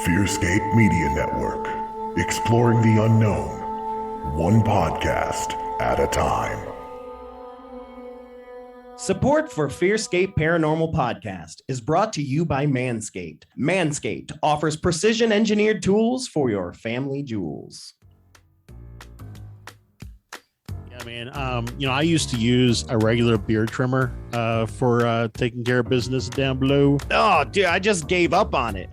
Fearscape Media Network, exploring the unknown, one podcast at a time. Support for Fearscape Paranormal Podcast is brought to you by Manscaped. Manscaped offers precision-engineered tools for your family jewels. Yeah, man. I used to use a regular beard trimmer for taking care of business down below. Oh, dude, I just gave up on it.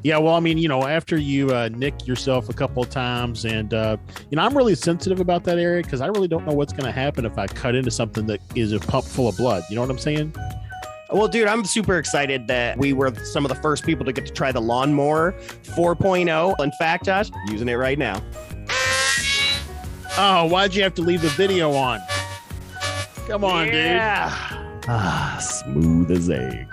Yeah, well, after you nick yourself a couple of times, and I'm really sensitive about that area because I really don't know what's going to happen if I cut into something that is a pump full of blood. You know what I'm saying? Well, dude, I'm super excited that we were some of the first people to get to try the Lawnmower 4.0. In fact, Josh, using it right now. Oh, why'd you have to leave the video on? Come on, dude. Smooth as eggs.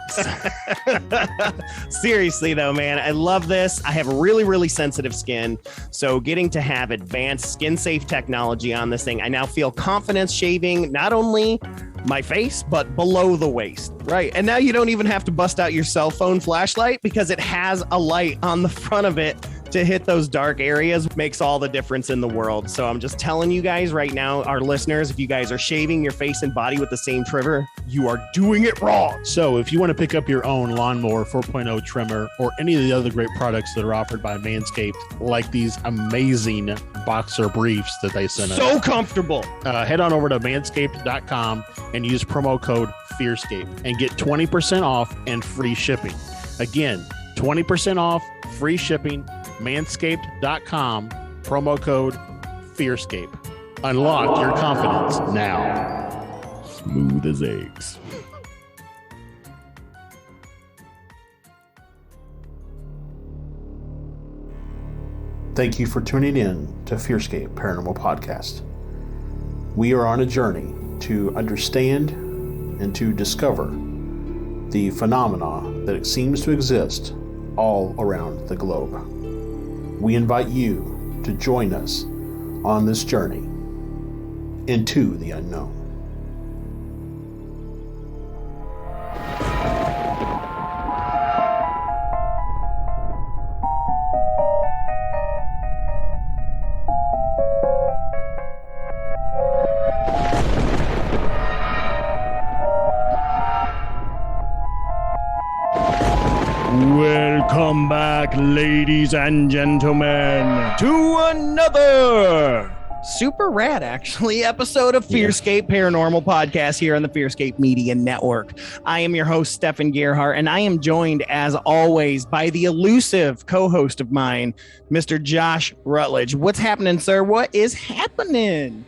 Seriously, though, man, I love this. I have really, really sensitive skin. So getting to have advanced skin-safe technology on this thing, I now feel confidence shaving not only my face, but below the waist. Right. And now you don't even have to bust out your cell phone flashlight because it has a light on the front of it to hit those dark areas. Makes all the difference in the world. So I'm just telling you guys right now, our listeners, if you guys are shaving your face and body with the same trimmer, you are doing it wrong. So if you want to pick up your own Lawnmower 4.0 trimmer or any of the other great products that are offered by Manscaped, like these amazing boxer briefs that they send us. So comfortable. Head on over to manscaped.com and use promo code FEARSCAPE and get 20% off and free shipping. Again, 20% off, free shipping, manscaped.com, promo code FEARSCAPE. Unlock your confidence now. Smooth as eggs. Thank you for tuning in to Fearscape Paranormal Podcast. We are on a journey to understand and to discover the phenomena that seems to exist all around the globe. We invite you to join us on this journey into the unknown. Welcome back, ladies and gentlemen, to another super rad, actually, episode of Fearscape Paranormal Podcast here on the Fearscape Media Network. I am your host, Stefan Gerhardt, and I am joined, as always, by the elusive co-host of mine, Mr. Josh Rutledge. What's happening, sir? What is happening?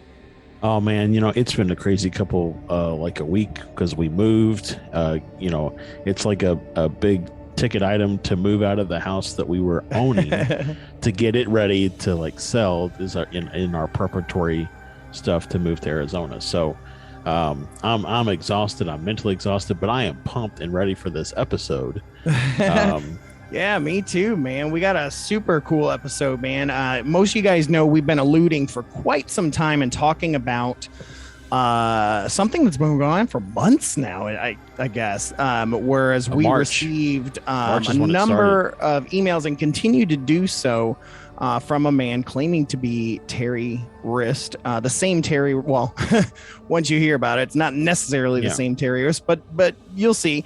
Oh man, it's been a crazy couple, like a week because we moved. It's like a big ticket item to move out of the house that we were owning to get it ready to sell is in our preparatory stuff to move to Arizona. So I'm exhausted. I'm mentally exhausted, but I am pumped and ready for this episode. Yeah, me too, man. We got a super cool episode, man. Most of you guys know we've been alluding for quite some time and talking about something that's been going on for months now, I guess. Whereas we received a number of emails and continue to do so from a man claiming to be Terry Wriste, the same Terry. Well, once you hear about it, it's not necessarily the same Terry Wriste, but you'll see.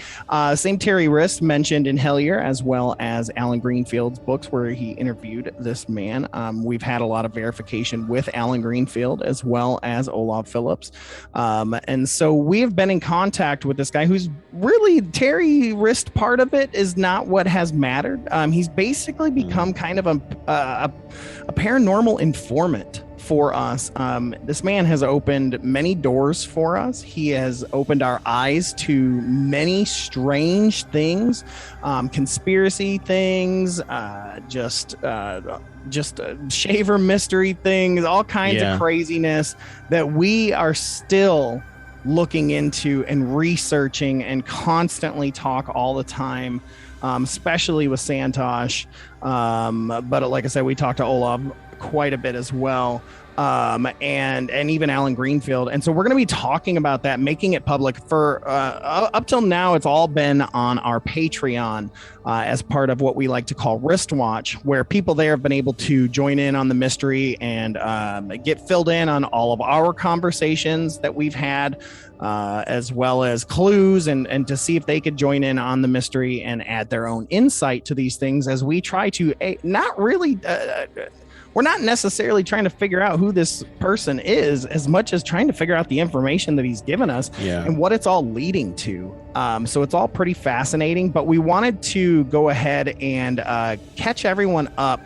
Same Terry Wriste mentioned in Hellier, as well as Alan Greenfield's books where he interviewed this man. We've had a lot of verification with Alan Greenfield as well as Olaf Phillips. And so we have been in contact with this guy who's really Terry Wriste. Part of it is not what has mattered. He's basically become kind of a paranormal informant for us. This man has opened many doors for us. He has opened our eyes to many strange things, conspiracy things, just shaver mystery things, all kinds of craziness that we are still looking into and researching and constantly talk all the time, especially with Santosh. But like I said, we talked to Olaf quite a bit as well. And even Alan Greenfield. And so we're going to be talking about that, making it public. For up till now, it's all been on our Patreon as part of what we like to call Wriste Watch, where people there have been able to join in on the mystery and get filled in on all of our conversations that we've had, as well as clues, and to see if they could join in on the mystery and add their own insight to these things as we try to not really... we're not necessarily trying to figure out who this person is as much as trying to figure out the information that he's given us and what it's all leading to. So it's all pretty fascinating, but we wanted to go ahead and catch everyone up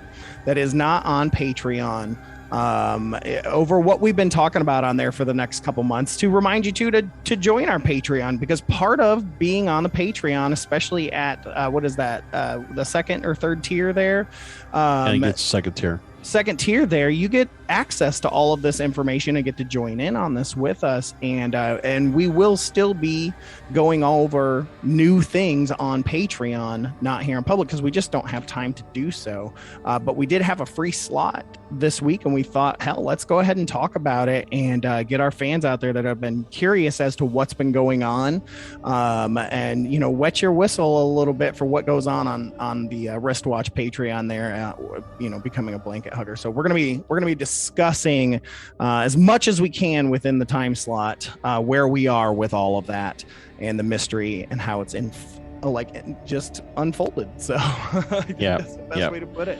that is not on Patreon over what we've been talking about on there for the next couple months, to remind you to join our Patreon, because part of being on the Patreon, especially at what is that, the second or third tier there, I think it's second tier there, you get access to all of this information and get to join in on this with us, and we will still be going over new things on Patreon, not here in public, because we just don't have time to do so, but we did have a free slot this week, and we thought, hell, let's go ahead and talk about it and get our fans out there that have been curious as to what's been going on, and wet your whistle a little bit for what goes on the Wriste Watch Patreon there, becoming a blanket hugger. So we're gonna be discussing as much as we can within the time slot where we are with all of that and the mystery and how it's just unfolded. So yeah, that's the best way to put it.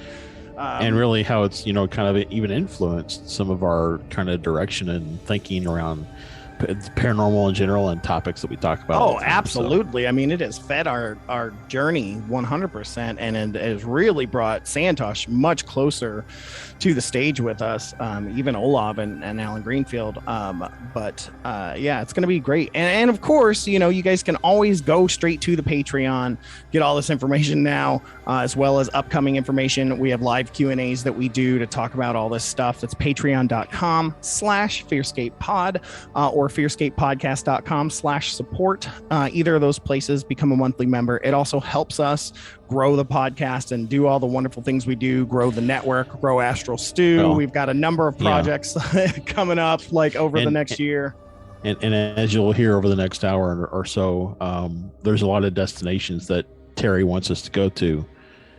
And really how it's kind of even influenced some of our kind of direction and thinking around paranormal in general and topics that we talk about. Oh, absolutely. So. I mean, it has fed our journey 100%, and it has really brought Santosh much closer to the stage with us, even Olav and Alan Greenfield. But it's going to be great. And of course, you guys can always go straight to the Patreon, get all this information now, as well as upcoming information. We have live Q&As that we do to talk about all this stuff. That's patreon.com/fearscapepod or fearscapepodcast.com/support. Either of those places, become a monthly member. It also helps us grow the podcast and do all the wonderful things we do, grow the network, grow Astral Stew. Well, we've got a number of projects coming up over the next year. And as you'll hear over the next hour or so, there's a lot of destinations that Terry wants us to go to.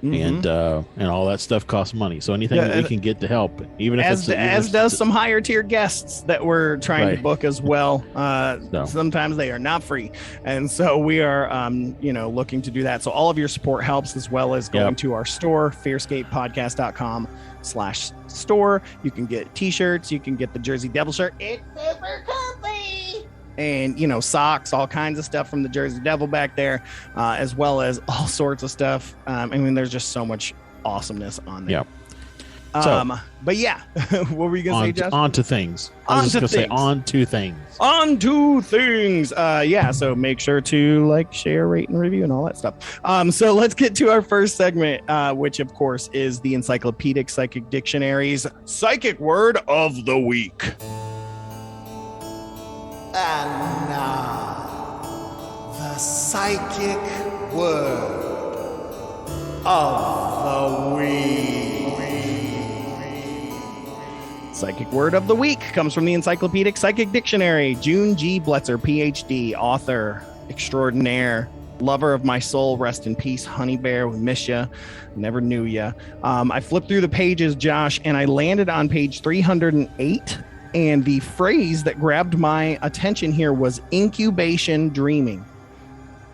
And all that stuff costs money. So anything that we can get to help, even if as does some higher tier guests that we're trying to book as well. Sometimes they are not free, and so we are looking to do that. So all of your support helps, as well as going to our store, fearscapepodcast.com/store. You can get t-shirts, you can get the Jersey Devil shirt. It's super comfy. And socks, all kinds of stuff from the Jersey Devil back there, as well as all sorts of stuff. I mean, there's just so much awesomeness on there. But what were you gonna say, Josh? On to things. I was just gonna say on to things. On to things. So make sure to like, share, rate, and review, and all that stuff. So let's get to our first segment, which of course is the Encyclopedic Psychic Dictionary's Psychic Word of the Week. And now, the psychic word of the week. Psychic word of the week comes from the Encyclopedic Psychic Dictionary. June G. Bletzer, PhD, author extraordinaire, lover of my soul, rest in peace, honey bear. We miss ya, never knew ya. I flipped through the pages, Josh, and I landed on page 308. And the phrase that grabbed my attention here was incubation dreaming.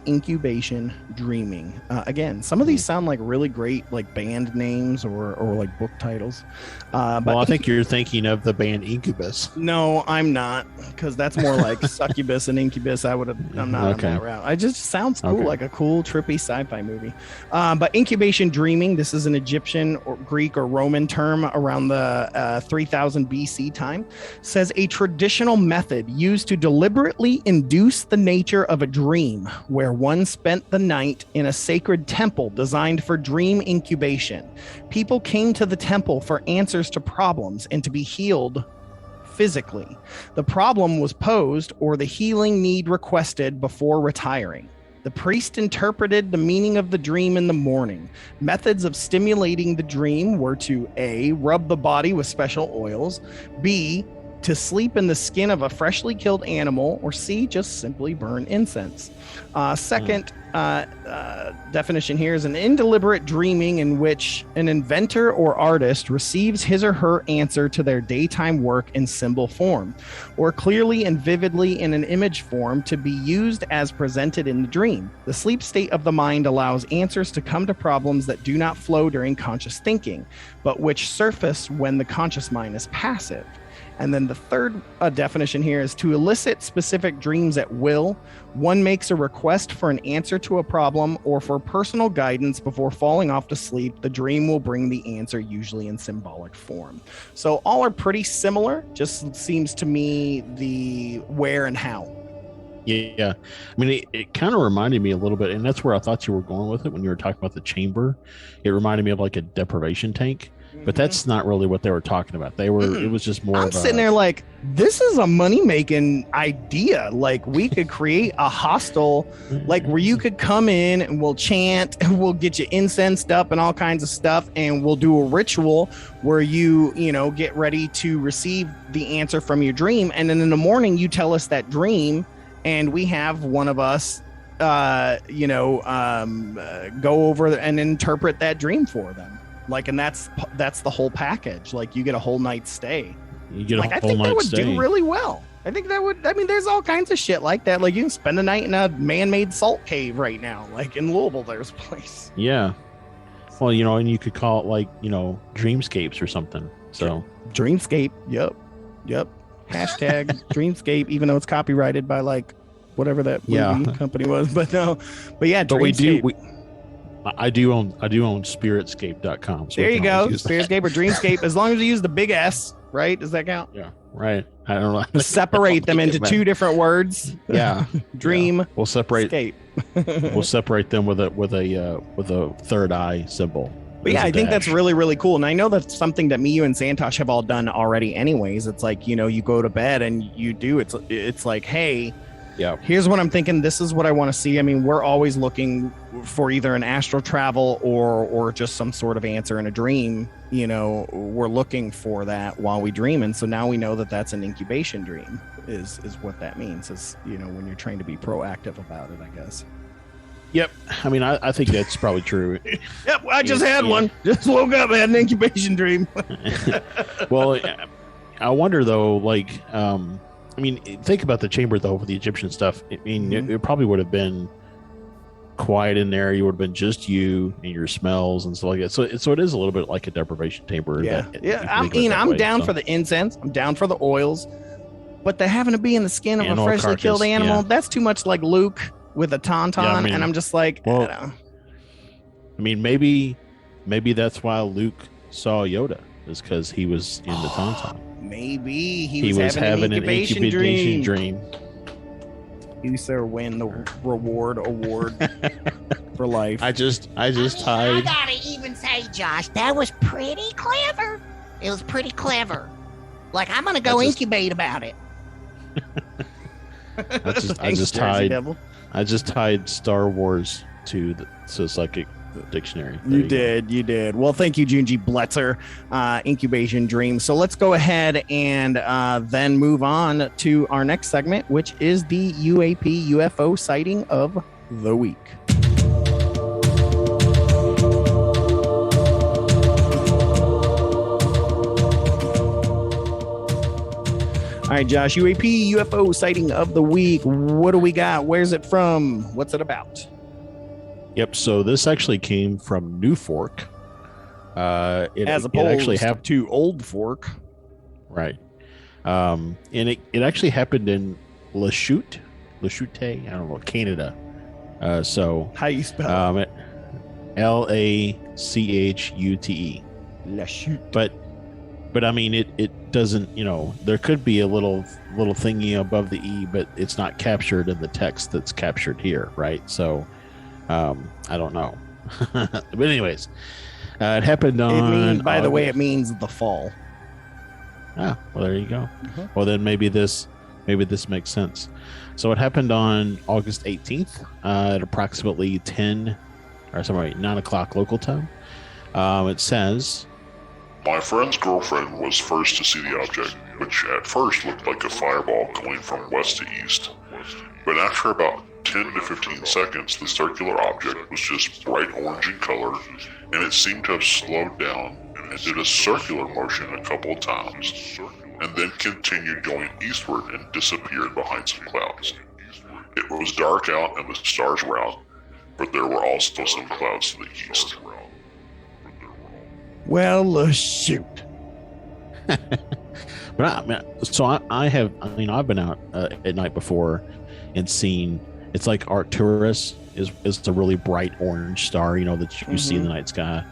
Incubation dreaming. Again, some of these sound like really great like band names or like book titles. But I think you're thinking of the band Incubus. No, I'm not, because that's more like succubus and incubus. I'm not on that route. It just sounds cool, like a cool trippy sci-fi movie. But incubation dreaming, this is an Egyptian or Greek or Roman term around the 3000 BC time, says a traditional method used to deliberately induce the nature of a dream where one spent the night in a sacred temple designed for dream incubation. People came to the temple for answers to problems and to be healed physically. The problem was posed or the healing need requested before retiring. The priest interpreted the meaning of the dream in the morning. Methods of stimulating the dream were to A, rub the body with special oils, B, to sleep in the skin of a freshly killed animal, or C, just simply burn incense. Second definition here is an indeliberate dreaming in which an inventor or artist receives his or her answer to their daytime work in symbol form, or clearly and vividly in an image form to be used as presented in the dream. The sleep state of the mind allows answers to come to problems that do not flow during conscious thinking, but which surface when the conscious mind is passive. And then the third definition here is to elicit specific dreams at will. One makes a request for an answer to a problem or for personal guidance before falling off to sleep. The dream will bring the answer, usually in symbolic form. So all are pretty similar. Just seems to me the where and how. Yeah. I mean, it kind of reminded me a little bit, and that's where I thought you were going with it when you were talking about the chamber. It reminded me of like a deprivation tank. But that's not really what they were talking about. It was just more. I'm sitting there like, this is a money-making idea. Like, we could create a hostel, like where you could come in and we'll chant, and we'll get you incensed up and all kinds of stuff, and we'll do a ritual where you get ready to receive the answer from your dream, and then in the morning you tell us that dream, and we have one of us, go over and interpret that dream for them. Like, and that's the whole package. Like, you get a whole night's stay. You get a whole I think that would do really well. I think that would. I mean, there's all kinds of shit like that. Like, you can spend a night in a man-made salt cave right now. Like in Louisville, there's a place. Yeah. Well, and you could call it like dreamscapes or something. So Dreamscape. Yep. Hashtag Dreamscape, even though it's copyrighted by like whatever that movie company was. But no. But yeah. But Dreamscape. I do own spiritscape.com. So there you go. Spiritscape or Dreamscape. As long as you use the big S, right? Does that count? Yeah. Right. I don't know. Separate them into two different words. Yeah. Dream. Yeah. We'll separate. Scape. We'll separate them with a third eye symbol. But yeah, I think that's really, really cool. And I know that's something that me, you, and Santosh have all done already anyways. It's like, you go to bed and you do. It's like, hey, yeah, here's what I'm thinking. This is what I want to see. I mean, we're always looking for either an astral travel or just some sort of answer in a dream. We're looking for that while we dream. And so now we know that that's an incubation dream is what that means is, when you're trying to be proactive about it, I guess. Yep. I mean, I think that's probably true. Yep. I just had one. Just woke up and had an incubation dream. Well, I wonder though, like, I mean, think about the chamber though with the Egyptian stuff. I mean, it probably would have been quiet in there. You would have been just you and your smells and stuff like that. So it is a little bit like a deprivation chamber. Yeah. I'm down for the incense. I'm down for the oils, but the having to be in the skin of a freshly killed animal, that's too much like Luke with a tauntaun. And I'm just like, well, I mean, maybe that's why Luke saw Yoda, is because he was in the tauntaun. Maybe he was having an incubation dream. You sir win the reward award for life. I just tied. I gotta even say, Josh, that was pretty clever. It was pretty clever. Like, I'm gonna go incubate about it. I just tied Star Wars to the psychic dictionary. You did. Well, thank you, Junji Bletzer, incubation dream. So let's go ahead and then move on to our next segment, which is the UAP UFO sighting of the week. All right, Josh, UAP UFO sighting of the week. What do we got? Where's it from? What's it about? Yep. So this actually came from New Fork. As opposed to Old Fork. Right. And it actually happened in Lachute, I don't know, Canada. So how you spell it? Lachute. Lachute. But I mean, it doesn't, there could be a little thingy above the E, but it's not captured in the text that's captured here. Right. So, I don't know. But anyways, it happened on. By the way, it means the fall. Ah, well, there you go. Well, then maybe this maybe this makes sense. So it happened on August 18th at approximately 9 o'clock local time. It says, My friend's girlfriend was first to see the object, which at first looked like a fireball going from west to east. But after about 10 to 15 seconds, the circular object was just bright orange in color, and it seemed to have slowed down and did a circular motion a couple of times, and then continued going eastward and disappeared behind some clouds. It was dark out and the stars were out, but there were also some clouds to the east. Well, shoot. but I've been out at night before and seen, it's like Arcturus is the really bright orange star, that you see in the night sky.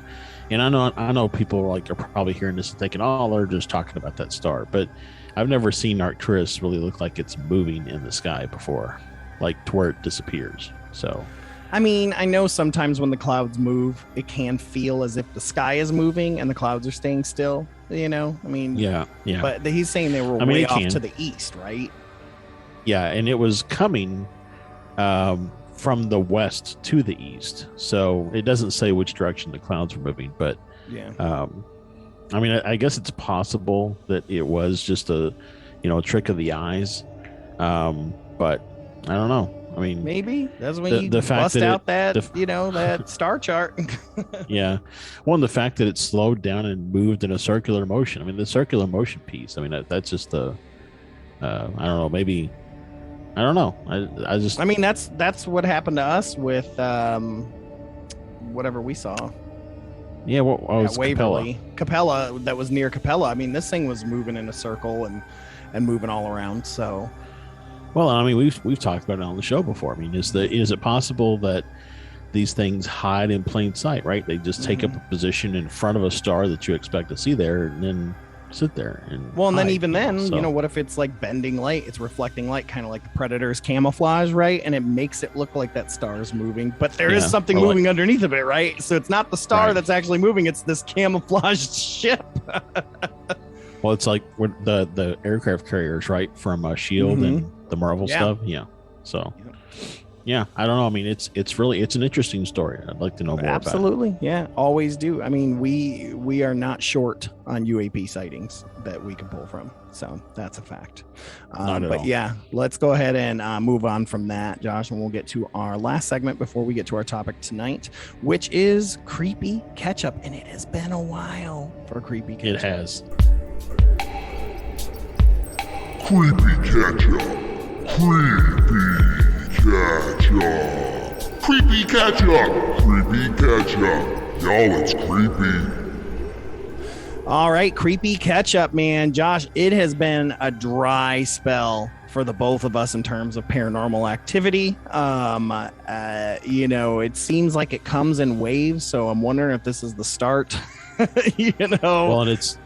And I know people are probably hearing this and thinking, oh, they're just talking about that star. But I've never seen Arcturus really look like it's moving in the sky before, like to where it disappears. So, I mean, I know sometimes when the clouds move, it can feel as if the sky is moving and the clouds are staying still. I mean, yeah. But he's saying they were way off to the east, right? Yeah, and it was coming from the west to the east. So it doesn't say which direction the clouds were moving, but yeah. I mean, I guess it's possible that it was just a trick of the eyes. But I don't know. I mean, maybe that's when you fact bust that out that star chart. Yeah. Well, and the fact that it slowed down and moved in a circular motion. I mean, the circular motion piece. I mean, that's just I don't know. Maybe. I don't know. I mean, that's what happened to us with whatever we saw. Yeah, what was Capella, that was near Capella. I mean, this thing was moving in a circle and moving all around. So, well, I mean, we've talked about it on the show before. I mean, is it possible that these things hide in plain sight? Right? They just take up a position in front of a star that you expect to see there, and then sit there and then hide, even then, what if it's like bending light, it's reflecting light, kind of like the Predator's camouflage, right? And it makes it look like that star is moving, but there is something moving underneath of it, right? So it's not the star that's actually moving, it's this camouflaged ship. Well, it's like the aircraft carriers, right, from Shield and the Marvel stuff. So yeah, I don't know. I mean, it's an interesting story. I'd like to know more about it. Absolutely. Yeah, always do. I mean, we are not short on UAP sightings that we can pull from. So that's a fact. But yeah, let's go ahead and move on from that, Josh, and we'll get to our last segment before we get to our topic tonight, which is creepy catch-up. And it has been a while for creepy catch-up. It has. Creepy catch-up. Creepy catch-up. Creepy catch-up. Y'all, it's creepy. All right, creepy catch-up, man. Josh, it has been a dry spell for the both of us in terms of paranormal activity. It seems like it comes in waves, so I'm wondering if this is the start. Well, and it's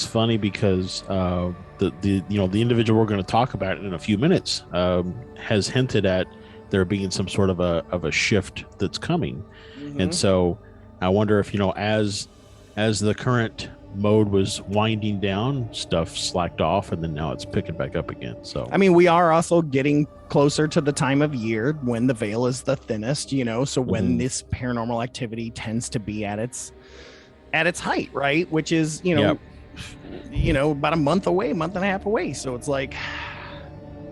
funny because the individual we're going to talk about in a few minutes has hinted at there being some sort of a shift that's coming, and so I wonder if as the current mode was winding down, stuff slacked off, and then now it's picking back up again. So, I mean, we are also getting closer to the time of year when the veil is the thinnest, so when this paranormal activity tends to be at its height, right? Which is, about a month and a half away. So it's like,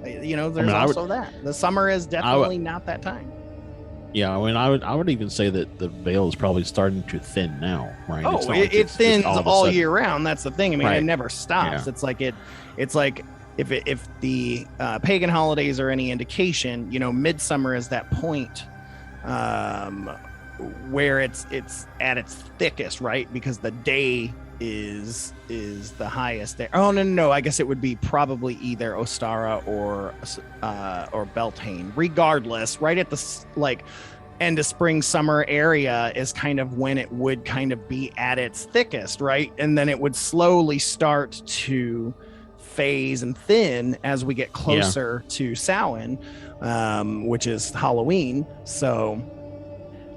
there's also that. The summer is definitely not that time. Yeah, I mean, I would even say that the veil is probably starting to thin now, right? Oh, it thins all year round. That's the thing. I mean, it never stops. Yeah. It's like if the pagan holidays are any indication, midsummer is that point where it's at its thickest, right? Because the day is the highest there. Oh no, I guess it would be probably either Ostara or Beltane. Regardless, right at the end of spring summer area is kind of when it would kind of be at its thickest, right? And then it would slowly start to phase and thin as we get closer to Samhain, which is Halloween. So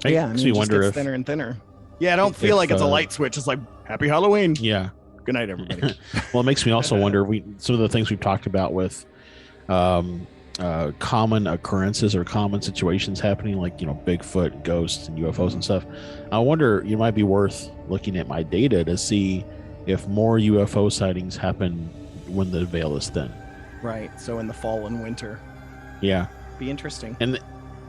I wonder if thinner and thinner. Yeah, I don't feel like it's a light switch. It's like Happy Halloween. Yeah. Good night, everybody. Well, it makes me also wonder, some of the things we've talked about with common occurrences or common situations happening, like, Bigfoot, ghosts, and UFOs and stuff. I wonder, it might be worth looking at my data to see if more UFO sightings happen when the veil is thin. Right. So in the fall and winter. Yeah. Be interesting. And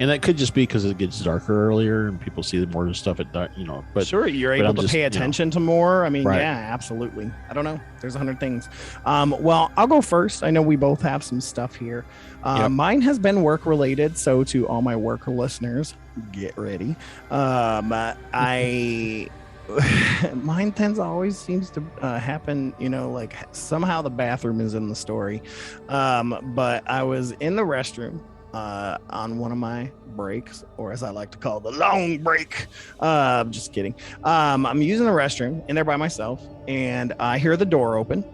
that could just be because it gets darker earlier and people see more stuff at dark, but sure, you're able to pay attention to more. I mean, right. Yeah, absolutely. I don't know. There's 100 things. Well, I'll go first. I know we both have some stuff here. Yep. Mine has been work related. So to all my work listeners, get ready. Mine always seems to happen, like somehow the bathroom is in the story. But I was in the restroom on one of my breaks, or as I like to call the long break. Just kidding. I'm using the restroom in there by myself, and I hear the door open.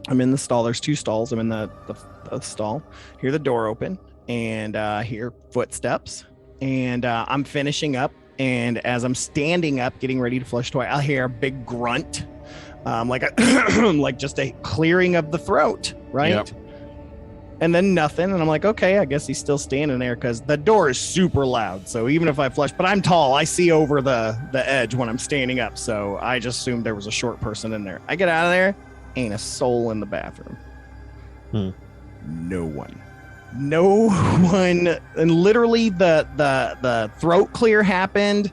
I'm in the stall. There's 2 stalls. I'm in the stall. Hear the door open, and hear footsteps. And I'm finishing up. And as I'm standing up, getting ready to flush toilet, I'll hear a big grunt, like just a clearing of the throat, right? Yep. And then nothing. And I'm like, okay, I guess he's still standing there because the door is super loud. So even if I flush, but I'm tall, I see over the edge when I'm standing up. So I just assumed there was a short person in there. I get out of there, ain't a soul in the bathroom. No one. And literally the throat clear happened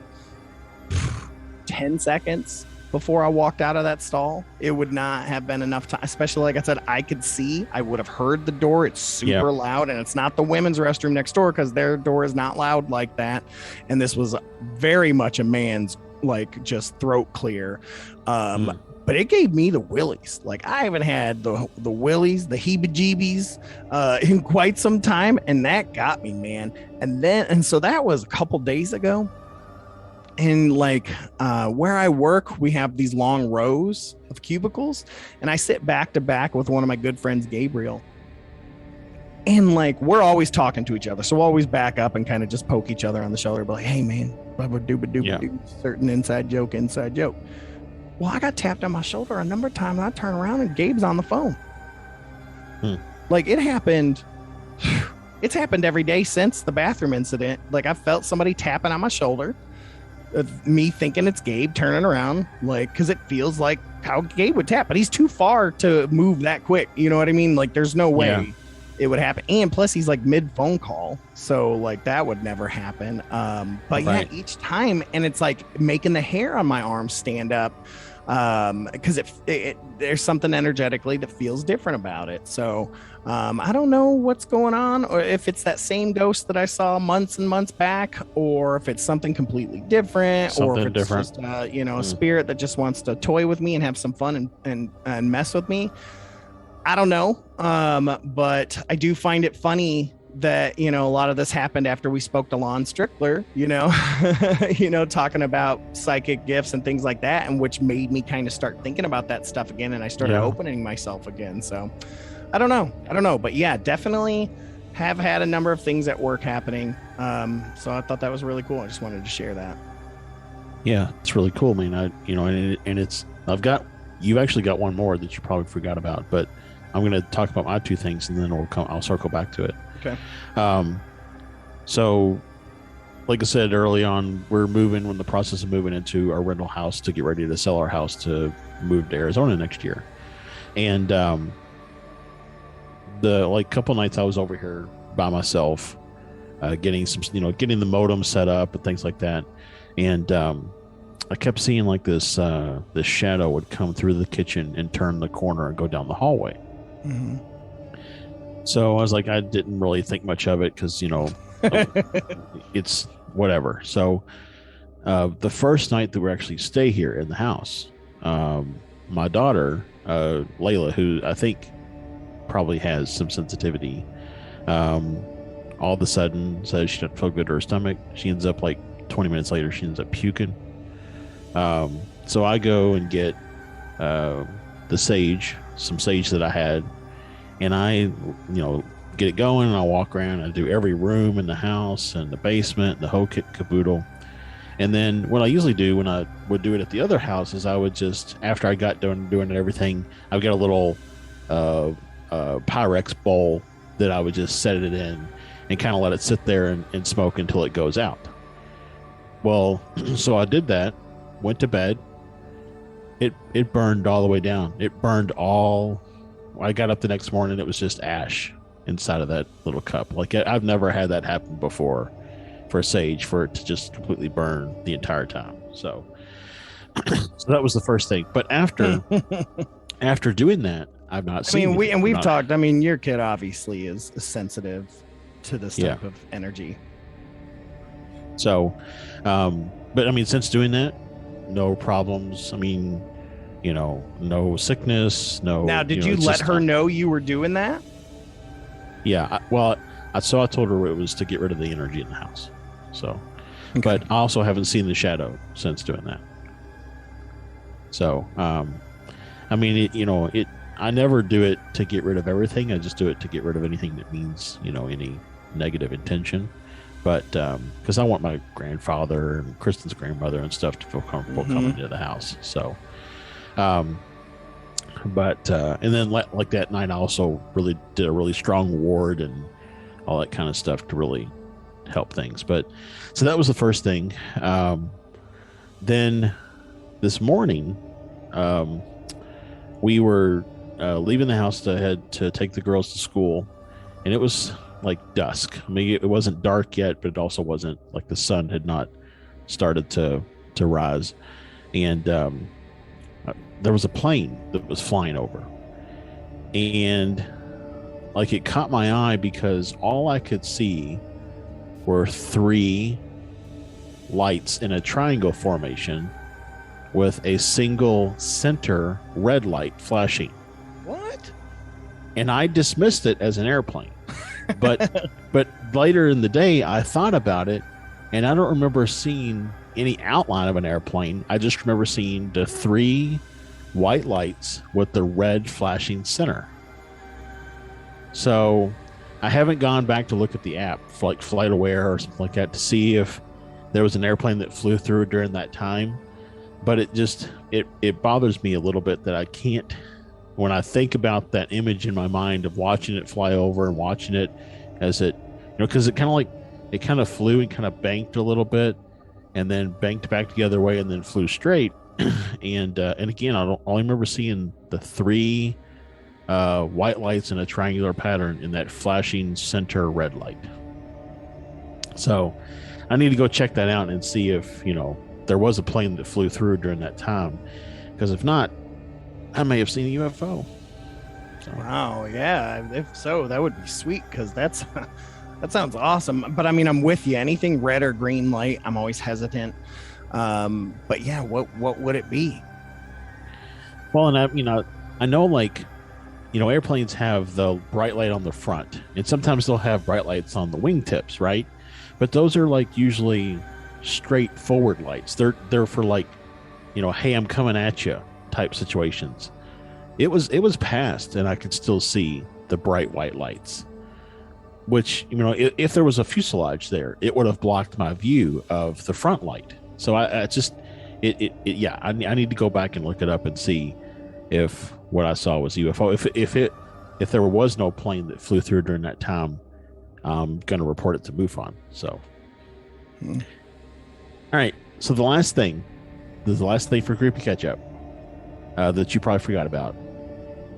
10 seconds before I walked out of that stall. It would not have been enough time, especially like I said, I could see, I would have heard the door. It's super loud, and it's not the women's restroom next door because their door is not loud like that. And this was very much a man's, like, just throat clear. But it gave me the willies. Like, I haven't had the willies, the heebie-jeebies in quite some time, and that got me, man. And so that was a couple days ago. And like where I work, we have these long rows of cubicles, and I sit back to back with one of my good friends, Gabriel. And like, we're always talking to each other. So we'll always back up and kind of just poke each other on the shoulder, be like, hey man, certain inside joke. Well, I got tapped on my shoulder a number of times, and I turn around and Gabe's on the phone. Like, it happened. It's happened every day since the bathroom incident. Like, I felt somebody tapping on my shoulder, me thinking it's Gabe, turning around, like, because it feels like how Gabe would tap, but he's too far to move that quick. You know what I mean? Like, there's no way it would happen. And plus, he's like mid phone call, so like that would never happen. But right. Each time, and it's like making the hair on my arm stand up. Because there's something energetically that feels different about it. So I don't know what's going on, or if it's that same ghost that I saw months and months back, or if it's something completely different, or if it's just a spirit that just wants to toy with me and have some fun and mess with me. I don't know. But I do find it funny that, a lot of this happened after we spoke to Lon Strickler, talking about psychic gifts and things like that, and which made me kind of start thinking about that stuff again. And I started opening myself again. So I don't know. But yeah, definitely have had a number of things at work happening. So I thought that was really cool. I just wanted to share that. Yeah, it's really cool, man. You've actually got one more that you probably forgot about, but I'm going to talk about my 2 things, and then I'll circle back to it. Okay. So like I said early on, we're in the process of moving into our rental house to get ready to sell our house to move to Arizona next year. And the couple nights I was over here by myself, getting the modem set up and things like that. And I kept seeing like this shadow would come through the kitchen and turn the corner and go down the hallway. Mm-hmm. So I was like, I didn't really think much of it because, it's whatever. So the first night that we actually stay here in the house, my daughter, Layla, who I think probably has some sensitivity, all of a sudden says she doesn't feel good to her stomach. She ends up 20 minutes later, she ends up puking. So I go and get some sage that I had, and I, get it going, and I walk around. I do every room in the house and the basement, the whole kit caboodle. And then what I usually do when I would do it at the other house is I would just, after I got done doing everything, I've got a little Pyrex bowl that I would just set it in and kind of let it sit there and smoke until it goes out. Well, so I did that, went to bed. It burned all the way down. It burned all. I got up the next morning, it was just ash inside of that little cup. Like, I've never had that happen before for sage, for it to just completely burn the entire time. So that was the first thing. But after doing that, I've not seen. We've talked. I mean, your kid obviously is sensitive to this type of energy. So, but I mean, since doing that, no problems. I mean, no sickness, no. Now, did you let her know you were doing that? Yeah. I told her it was to get rid of the energy in the house. So, okay. But I also haven't seen the shadow since doing that. So, I mean, I never do it to get rid of everything. I just do it to get rid of anything that means, any negative intention. But because I want my grandfather and Kristen's grandmother and stuff to feel comfortable coming into the house. So, and then like that night, I also really did a really strong ward and all that kind of stuff to really help things. But so that was the first thing. Then this morning, we were leaving the house to head to take the girls to school, and it was like dusk. I mean, it wasn't dark yet, but it also wasn't like the sun had not started to rise. And there was a plane that was flying over, and like it caught my eye because all I could see were 3 lights in a triangle formation with a single center red light flashing. What? And I dismissed it as an airplane. But later in the day, I thought about it, and I don't remember seeing any outline of an airplane. I just remember seeing the 3 white lights with the red flashing center. So I haven't gone back to look at the app for like Flight Aware or something like that to see if there was an airplane that flew through during that time. But it bothers me a little bit that I can't, when I think about that image in my mind of watching it fly over and watching it as it, because it kind of flew and kind of banked a little bit and then banked back the other way and then flew straight. And again, I only remember seeing the 3 white lights in a triangular pattern in that flashing center red light. So I need to go check that out and see if, there was a plane that flew through during that time. Because if not, I may have seen a UFO. So. Wow, yeah. If so, that would be sweet, because that sounds awesome. But I mean, I'm with you. Anything red or green light, I'm always hesitant. But yeah, what would it be? Well, and I know, like, airplanes have the bright light on the front, and sometimes they'll have bright lights on the wingtips, right? But those are like usually straightforward lights. They're for like, hey, I'm coming at you type situations. It was past, and I could still see the bright white lights, which, if there was a fuselage there, it would have blocked my view of the front light. So I need to go back and look it up and see if what I saw was UFO. If there was no plane that flew through during that time, I'm going to report it to MUFON. So, All right. So the last thing for Creepy Catch Up that you probably forgot about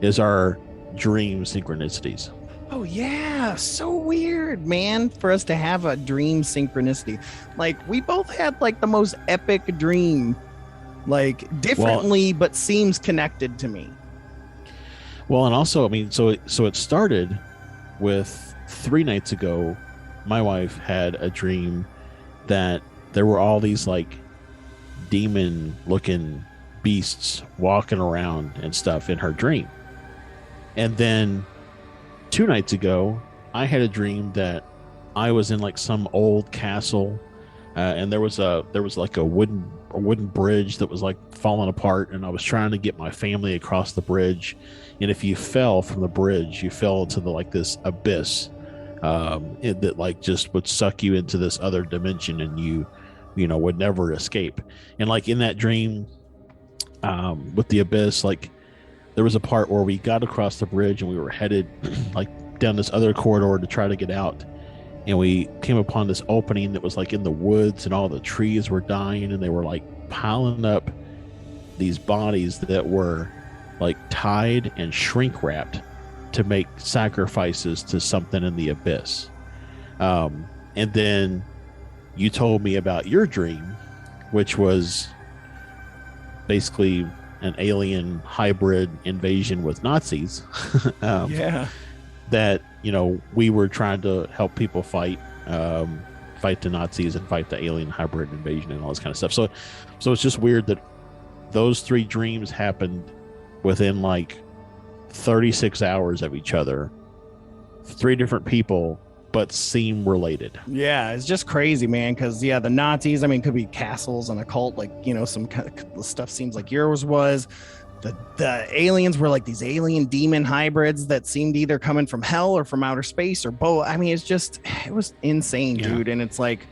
is our dream synchronicities. Oh yeah, so weird, man, for us to have a dream synchronicity. Like, we both had like the most epic dream, like differently, but seems connected to me. Well, and also, I mean, so it started with 3 nights ago. My wife had a dream that there were all these like demon-looking beasts walking around and stuff in her dream. And then 2 nights ago, I had a dream that I was in like some old castle, and there was like a wooden bridge that was like falling apart, and I was trying to get my family across the bridge. And if you fell from the bridge, you fell into this abyss that like just would suck you into this other dimension, and you would never escape. And like in that dream, with the abyss, like there was a part where we got across the bridge and we were headed like down this other corridor to try to get out. And we came upon this opening that was like in the woods, and all the trees were dying, and they were like piling up these bodies that were like tied and shrink wrapped to make sacrifices to something in the abyss. And then you told me about your dream, which was basically an alien hybrid invasion with Nazis. Yeah. That, we were trying to help people fight the Nazis and fight the alien hybrid invasion and all this kind of stuff. So it's just weird that those 3 dreams happened within like 36 hours of each other. 3 different people, but seem related. Yeah, it's just crazy, man. Because the Nazis, I mean, could be castles and a cult, like some kind of stuff seems like yours was. The aliens were like these alien demon hybrids that seemed either coming from hell or from outer space or both. I mean, it was insane, dude. And it's like,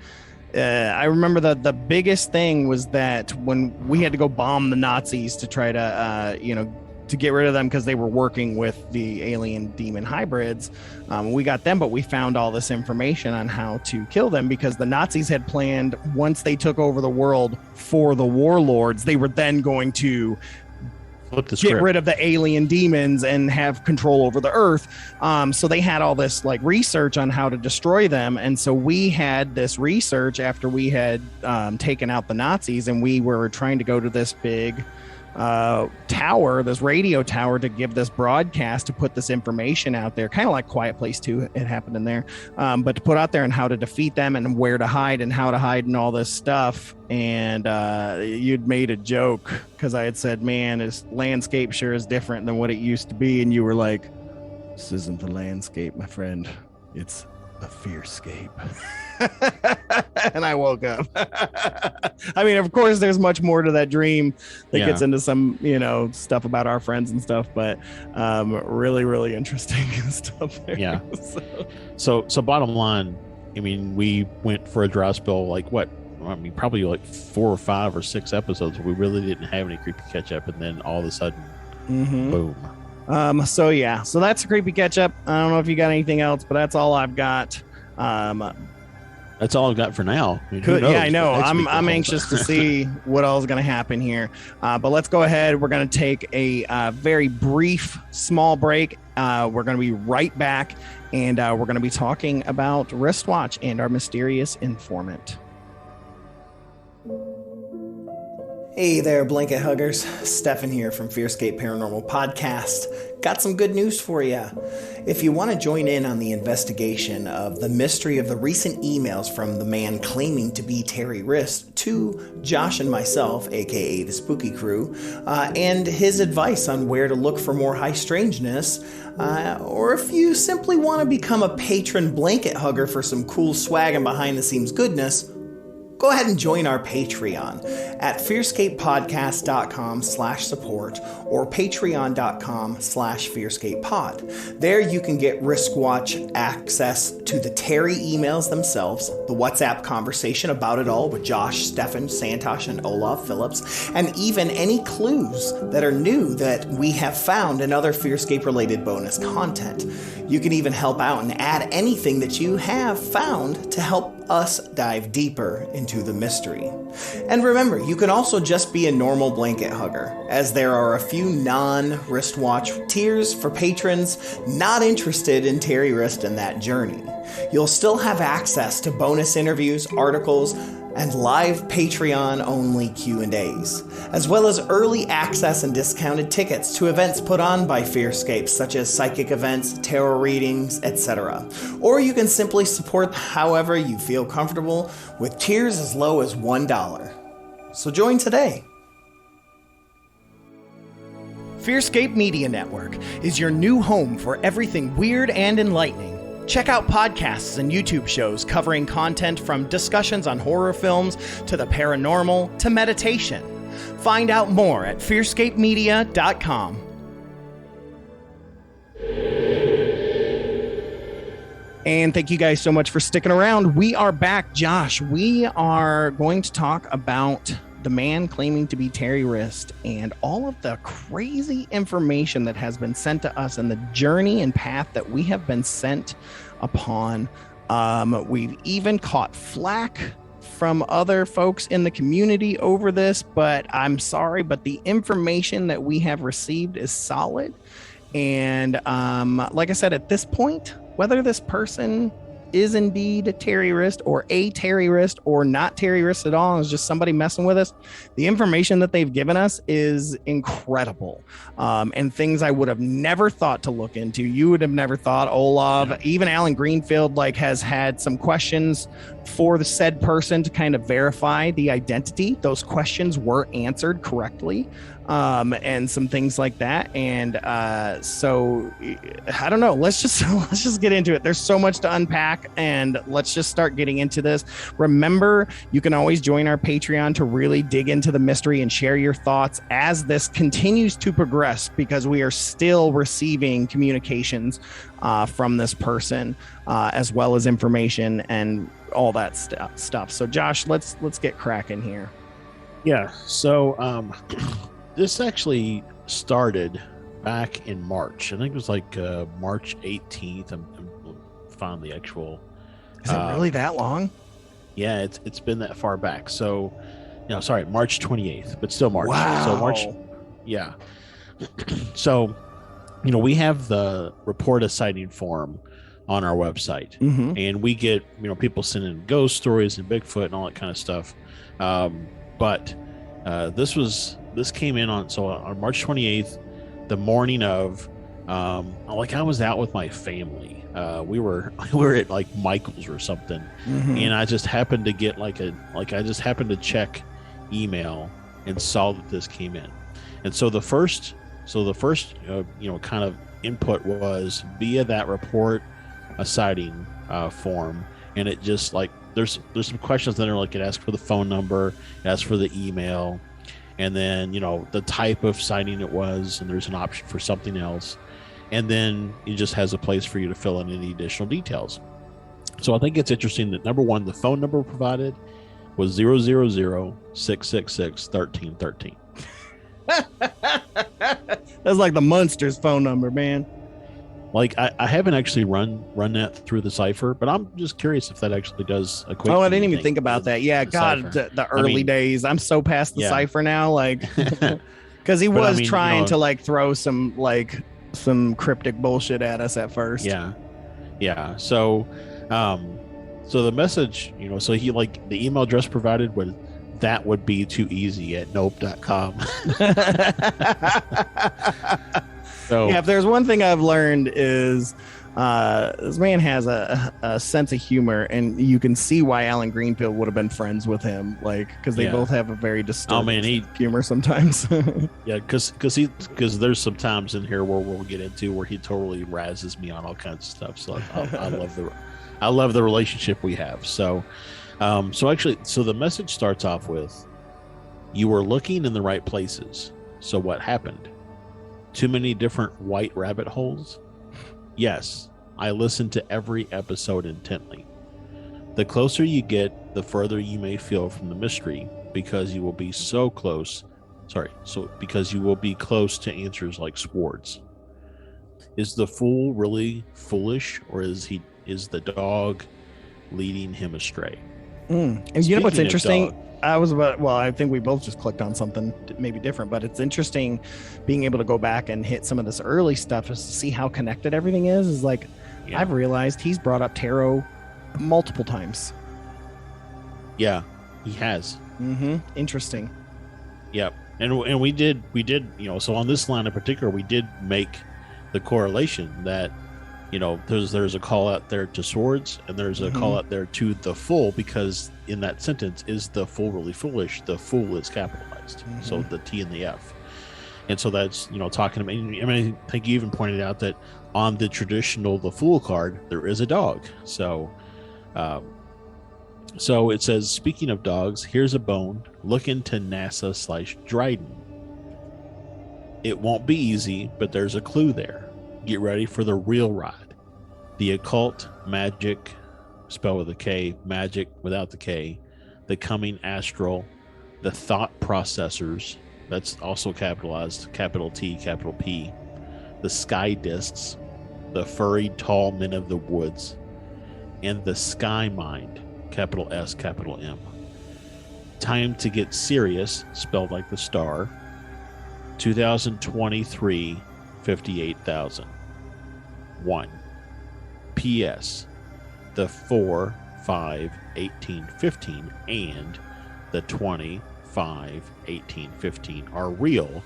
I remember the biggest thing was that when we had to go bomb the Nazis to try to, to get rid of them because they were working with the alien demon hybrids. We got them, but we found all this information on how to kill them because the Nazis had planned, once they took over the world for the warlords, they were then going to get rid of the alien demons and have control over the earth. So they had all this like research on how to destroy them. And so we had this research after we had taken out the Nazis, and we were trying to go to this big tower, this radio tower, to give this broadcast, to put this information out there, kind of like Quiet Place 2. It happened in there, but to put out there and how to defeat them and where to hide and how to hide and all this stuff. And you'd made a joke because I had said, man, this landscape sure is different than what it used to be. And you were like, this isn't the landscape, my friend. It's a fearscape. And I woke up. I mean, of course, there's much more to that dream that gets into some, stuff about our friends and stuff, but really, really interesting stuff there. Yeah. So bottom line, I mean, we went for a dry spell, like what? I mean, probably like 4 or 5 or 6 episodes. We really didn't have any creepy catch up, and then all of a sudden, boom. So that's a creepy catch up. I don't know if you got anything else, but that's all I've got. That's all I've got for now. I mean, I know. I'm anxious to see what all is going to happen here. But let's go ahead. We're going to take a very brief, small break. We're going to be right back, and we're going to be talking about Wristwatch and our mysterious informant. Hey there, blanket huggers. Stefan here from Fearscape Paranormal Podcast. Got some good news for you. If you want to join in on the investigation of the mystery of the recent emails from the man claiming to be Terry Wriste to Josh and myself, aka the Spooky Crew, and his advice on where to look for more high strangeness, or if you simply want to become a patron blanket hugger for some cool swag and behind the scenes goodness, go ahead and join our Patreon at fearscapepodcast.com/support or patreon.com/fearscapepod. There you can get Wristwatch access to the Terry emails themselves, the WhatsApp conversation about it all with Josh, Stefan, Santosh, and Olaf Phillips, and even any clues that are new that we have found in other Fearscape-related bonus content. You can even help out and add anything that you have found to help us dive deeper into the mystery. And remember, you can also just be a normal blanket hugger, as there are a few non-Wristwatch tiers for patrons not interested in Terry Wriste and that journey. You'll still have access to bonus interviews, articles, and live Patreon-only Q&As, as well as early access and discounted tickets to events put on by Fearscape, such as psychic events, tarot readings, etc. Or you can simply support however you feel comfortable, with tiers as low as $1. So join today. Fearscape Media Network is your new home for everything weird and enlightening. Check out podcasts and YouTube shows covering content from discussions on horror films to the paranormal to meditation. Find out more at fearscapemedia.com. And thank you guys so much for sticking around. We are back, Josh. We are going to talk about the man claiming to be Terry Wriste and all of the crazy information that has been sent to us and the journey and path that we have been sent upon. We've even caught flack from other folks in the community over this, but I'm sorry, but the information that we have received is solid. And like I said, at this point, whether this person is indeed Terry Wriste or a Terry Wriste or not Terry Wriste at all, and it's just somebody messing with us, the information that they've given us is incredible. And things I would have never thought to look into. You would have never thought. Olav, even Alan Greenfield, like, has had some questions for the said person to kind of verify the identity. Those questions were answered correctly. And some things like that. And so I don't know. Let's just get into it. There's so much to unpack, and let's just start getting into this. Remember, you can always join our Patreon to really dig into the mystery and share your thoughts as this continues to progress, because we are still receiving communications from this person, as well as information and all that stuff. So Josh, let's get cracking here. Yeah. So this actually started back in March. I think it was like March 18th. I'm found the actual. Is it really that long? Yeah, it's been that far back. So, sorry, March 28th, but still March. Wow. So March. Yeah. So, we have the report a sighting form on our website, and we get people sending ghost stories and Bigfoot and all that kind of stuff. But this came in on March 28th, the morning of, I was out with my family. We were at like Michael's or something, and I just happened to get I just happened to check email and saw that this came in. And so the first kind of input was via that report a sighting form, and it just there's some questions that are like, it asks for the phone number, it asks for the email, and then the type of sighting it was, and there's an option for something else, and then it just has a place for you to fill in any additional details. So I think it's interesting that, number one, the phone number provided was 000-666-1313. That's like the Munsters phone number, man. Like, I haven't actually run that through the cipher, but I'm just curious if that actually does equate. Oh, I didn't even think about that. Yeah, God, the early days. I'm so past the cipher now, because he was trying to throw some cryptic bullshit at us at first. Yeah. So the message, so he the email address provided would be too easy at nope.com. So, yeah, if there's one thing I've learned is this man has a sense of humor, and you can see why Alan Greenfield would have been friends with him, because they both have a very distinct humor sometimes. Yeah, because there's some times in here where we'll get into where he totally razzes me on all kinds of stuff. So I love the relationship we have. So so the message starts off with, "You were looking in the right places. So what happened? Too many different white rabbit holes? Yes, I listened to every episode intently. The closer you get, the further you may feel from the mystery, because you will be close to answers like Swords. Is the fool really foolish, or is the dog leading him astray?" And you know what's interesting? I think we both just clicked on something maybe different, but it's interesting being able to go back and hit some of this early stuff just to see how connected everything is. I've realized he's brought up tarot multiple times. Yeah, he has. Interesting. Yep. And we did, so on this line in particular, we did make the correlation that, there's a call out there to Swords, and there's a call out there to the fool, because in that sentence, is the fool really foolish? The fool is capitalized. So the T and the F. And so that's, talking to me. I think you even pointed out that on the traditional, the fool card, there is a dog. So, so it says, speaking of dogs, here's a bone. Look into NASA/Dryden. It won't be easy, but there's a clue there. Get ready for the real ride. The occult magic, spelled with a K, magic without the K, the coming astral, the thought processors, that's also capitalized, capital T, capital P, the sky discs, the furry tall men of the woods, and the sky mind, capital S, capital M. Time to get serious, spelled like the star, 2023, 58,000. 1. P.S. The 4, 5, 18, 15 and the 20, 5, 18, 15 are real,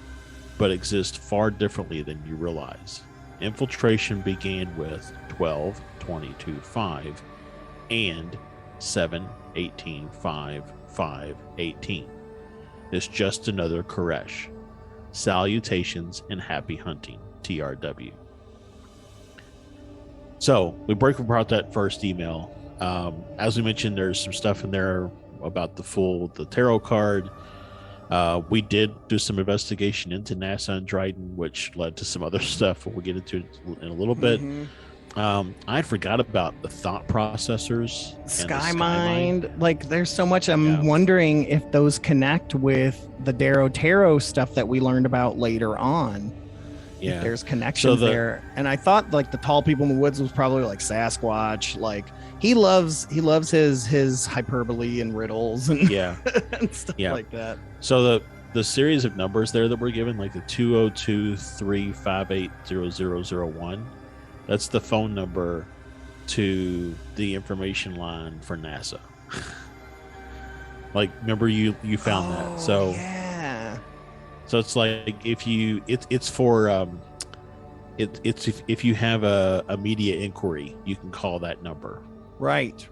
but exist far differently than you realize. Infiltration began with 12, 22, 5 and 7, 18, 5, 5, 18. It's just another Koresh. Salutations and happy hunting, TRW. So we break apart that first email. As we mentioned, there's some stuff in there about the tarot card. We did do some investigation into NASA and Dryden, which led to some other stuff we'll get into in a little bit. I forgot about the thought processors. Sky Mind. Like, there's so much. I'm wondering if those connect with the Darrow Tarot stuff that we learned about later on. Yeah, if there's connections there. And I thought like the tall people in the woods was probably like Sasquatch. Like he loves his hyperbole and riddles and and stuff like that. So the series of numbers there that we're given, like the 202-358-0001, that's the phone number to the information line for NASA. Like, remember you found that. So yeah. So it's like if you it's for if you have a media inquiry, you can call that number. Right,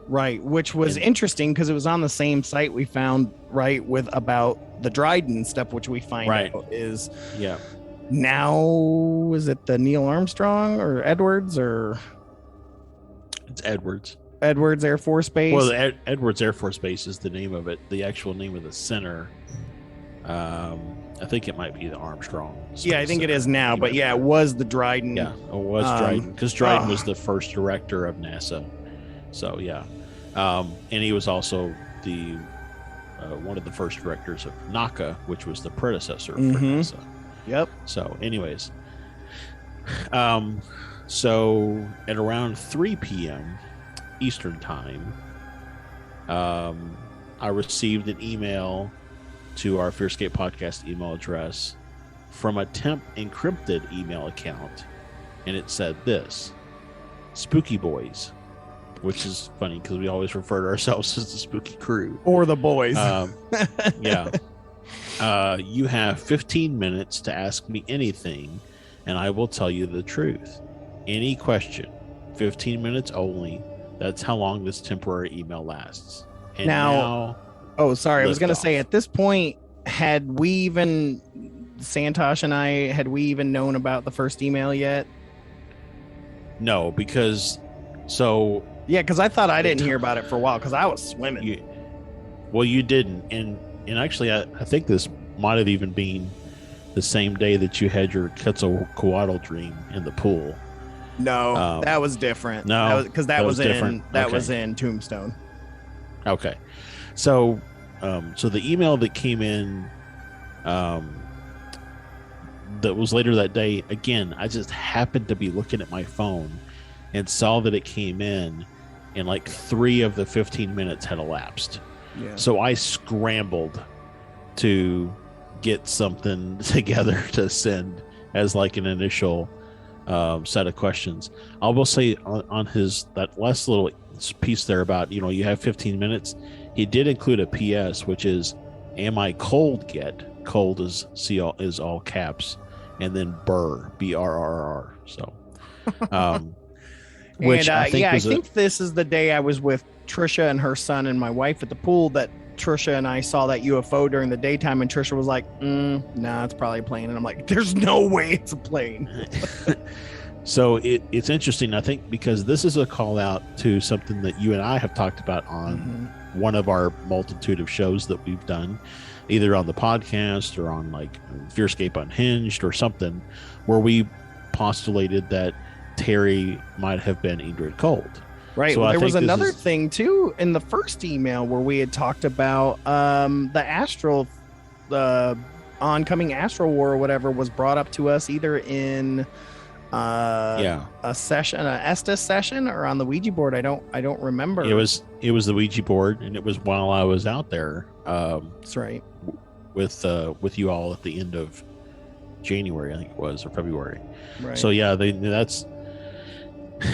which was interesting because it was on the same site we found with about the Dryden stuff, which we find out is now, is it the Neil Armstrong or Edwards or it's Edwards Air Force Base? Well, the Edwards Air Force Base is the name of it. The actual name of the center, I think it might be the Armstrong. I think it is now, but it was the Dryden. Yeah, it was Dryden, because Dryden was the first director of NASA. So and he was also the one of the first directors of NACA, which was the predecessor for NASA. Yep. So, anyways, so at around 3 p.m. Eastern time, I received an email to our Fearscape podcast email address from a temp encrypted email account, and it said this: Spooky Boys, which is funny because we always refer to ourselves as the Spooky Crew or the boys. You have 15 minutes to ask me anything, and I will tell you the truth. Any question, 15 minutes only. That's how long this temporary email lasts. And now I was going to say, at this point, had we even, Santosh and I, had we even known about the first email yet? No, because because I thought I didn't hear about it for a while because I was swimming. You didn't, and actually, I think this might have even been the same day that you had your Quetzalcoatl dream in the pool. No, that was different. No, because that was in Tombstone. Okay, so the email that came in, that was later that day. Again, I just happened to be looking at my phone and saw that it came in, and like 3 of the 15 minutes had elapsed. Yeah. So I scrambled to get something together to send as like an initial set of questions. I will say on that last little piece there about, you have 15 minutes, he did include a PS, which is, am I cold yet? Cold is all caps, and then Burr, BRRR. So which and, I think this is the day I was with Trisha and her son and my wife at the pool that Trisha and I saw that UFO during the daytime, and Trisha was like, nah, it's probably a plane. And I'm like, there's no way it's a plane. So it's interesting, I think, because this is a call out to something that you and I have talked about on one of our multitude of shows that we've done, either on the podcast or on like Fearscape Unhinged or something, where we postulated that Terry might have been Ingrid Cold. Right. So well, I there was think this another is- thing too in the first email where we had talked about the astral, oncoming astral war or whatever was brought up to us either in a session, a Estes session, or on the Ouija board. I don't remember. It was the Ouija board, and it was while I was out there. That's right. With you all at the end of January, I think it was, or February. Right. So yeah, that's.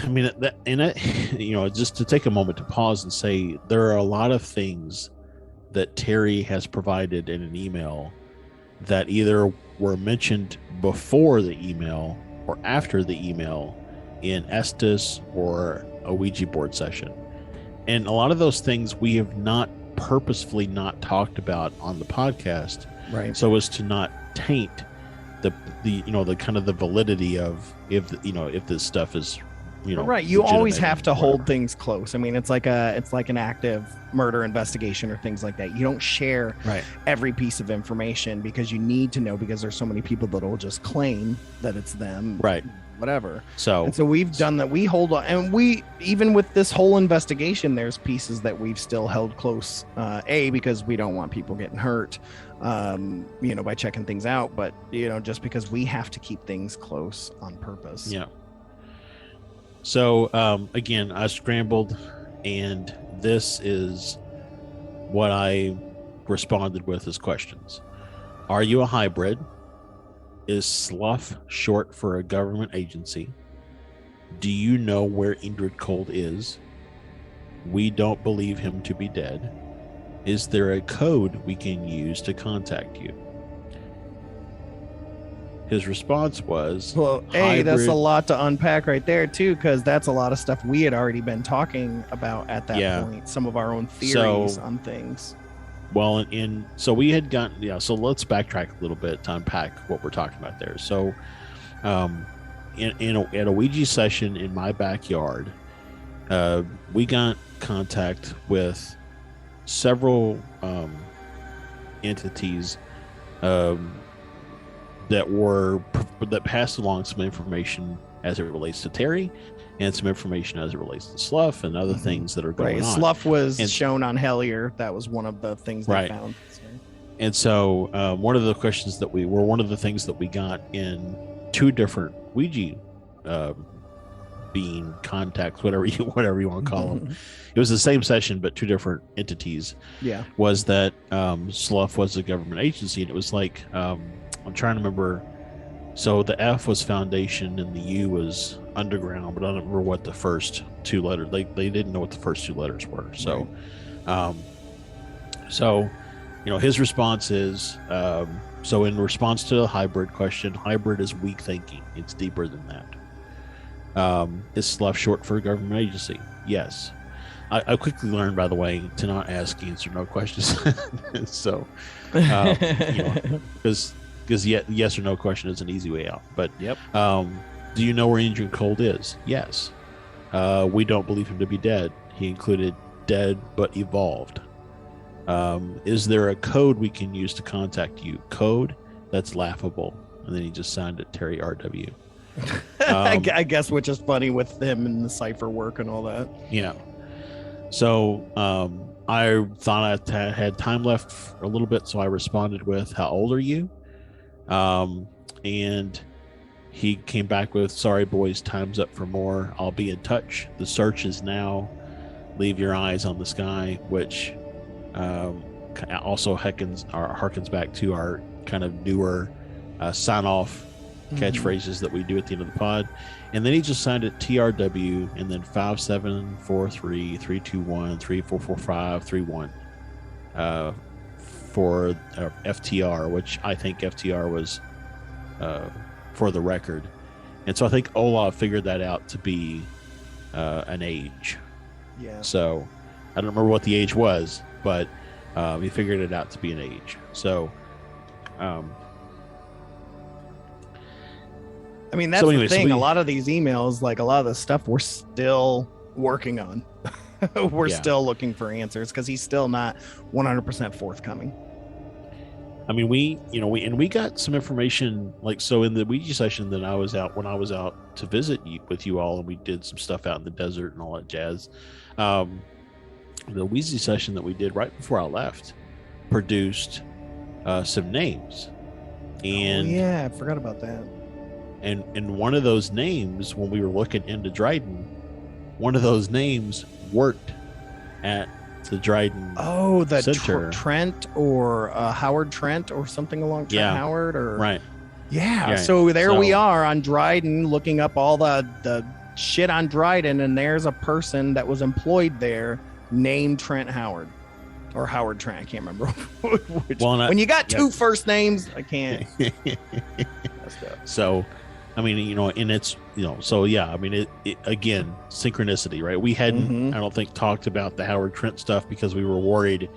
I mean, that just to take a moment to pause and say there are a lot of things that Terry has provided in an email that either were mentioned before the email or after the email in Estes or a Ouija board session. And a lot of those things we have not purposefully not talked about on the podcast, right? So as to not taint the kind of the validity of if this stuff is right. You always have to hold whatever. things close. I mean, it's like an active murder investigation or things like that. You don't share Right. every piece of information because you need to know, because there's so many people that will just claim that it's them. Right. Whatever. So we've done that. We hold on, and we, even with this whole investigation, there's pieces that we've still held close. Because we don't want people getting hurt, by checking things out. But just because we have to keep things close on purpose. Yeah. So again, I scrambled, and this is what I responded with as questions. Are you a hybrid? Is SLUF short for a government agency? Do you know where Ingrid Cold is? We don't believe him to be dead. Is there a code we can use to contact you? His response was, well, that's a lot to unpack right there too, because that's a lot of stuff we had already been talking about at that point. Some of our own theories on things. Well, so we had gotten, so let's backtrack a little bit to unpack what we're talking about there. So at a Ouija session in my backyard, we got contact with several entities that passed along some information as it relates to Terry, and some information as it relates to SLUF and other things that are going on. SLUF was shown on Hellier. That was one of the things they found. And so one of the things that we got in two different Ouija being contacts, whatever you want to call them. It was the same session, but two different entities. Yeah. Was that SLUF was a government agency, and it was like, I'm trying to remember. So the F was foundation and the U was underground, but I don't remember what the first two letters. They didn't know what the first two letters were. So, his response is, so in response to the hybrid question, hybrid is weak thinking. It's deeper than that. Is SLUF short for a government agency? Yes. I quickly learned, by the way, to not ask yes or no questions. So, because yes or no question is an easy way out. But do you know where Ingrid Cold is? Yes. We don't believe him to be dead. He included dead but evolved. Is there a code we can use to contact you? Code? That's laughable. And then he just signed it Terry RW. I guess, which is funny with him and the cipher work and all that. Yeah. So I thought I had time left for a little bit, so I responded with, how old are you? And he came back with, sorry boys, time's up for more. I'll be in touch. The search is now. Leave your eyes on the sky, which also harkens back to our kind of newer sign-off catchphrases that we do at the end of the pod. And then he just signed it TRW and then 57433213444531 for FTR, which I think FTR was for the record. And so I think Olaf figured that out to be an age. Yeah. So I don't remember what the age was, but he figured it out to be an age. So I mean, that's the thing. A lot of these emails, like a lot of the stuff, we're still working on. We're still looking for answers because he's still not 100% forthcoming. I mean, we got some information, like, so in the Ouija session that I was out, when I was out to visit you, with you all, and we did some stuff out in the desert and all that jazz. The Ouija session that we did right before I left produced some names. And yeah, I forgot about that. And one of those names, when we were looking into Dryden, one of those names worked at the Dryden. Oh, the Center. Trent or Howard Trent or something along Trent Howard or right. Yeah. Yeah. So there we So- are on Dryden looking up all the shit on Dryden, and there's a person that was employed there named Trent Howard or Howard Trent. I can't remember which. Well, When you got two first names, I can't. So, I mean, and it's, so yeah, I mean, it again, synchronicity, right? We hadn't, I don't think, talked about the Howard Trent stuff because we were worried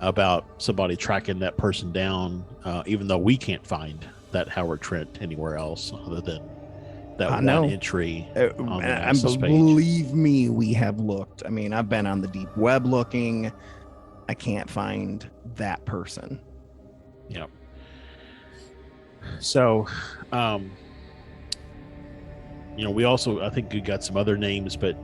about somebody tracking that person down, even though we can't find that Howard Trent anywhere else other than that one entry on the Nexus page. Believe me, we have looked. I mean, I've been on the deep web looking. I can't find that person. Yep. So, we also, I think we got some other names, but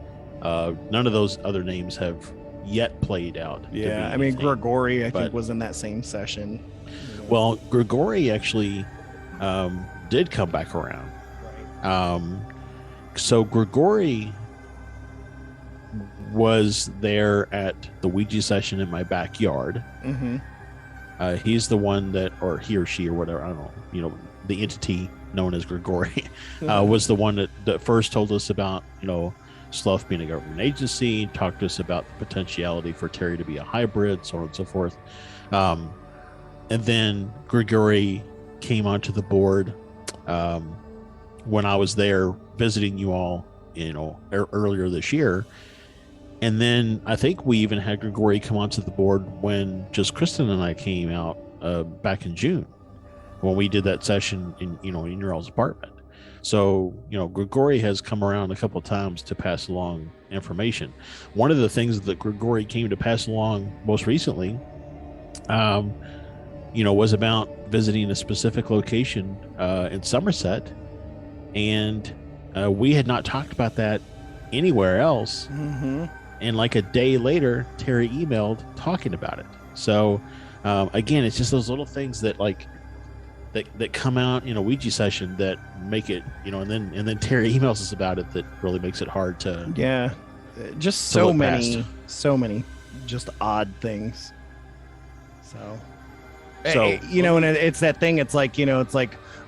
none of those other names have yet played out. Yeah, I mean, Grigori, I think, was in that same session. Well, Grigori actually did come back around. Right. So Grigori was there at the Ouija session in my backyard. He's the one that, or he or she or whatever, I don't know, the entity known as Grigori was the one that first told us about, Slough being a government agency, talked to us about the potentiality for Terry to be a hybrid, so on and so forth. And then Grigori came onto the board when I was there visiting you all, earlier this year. And then I think we even had Grigori come onto the board when just Kristen and I came out back in June when we did that session in your all's apartment. So, Grigori has come around a couple of times to pass along information. One of the things that Grigori came to pass along most recently, was about visiting a specific location in Somerset. And we had not talked about that anywhere else. And like a day later, Terry emailed talking about it. So, again, it's just those little things that that come out in a Ouija session that make it, and then Terry emails us about it that really makes it hard to. Just so many just odd things. So and it's that thing. It's like,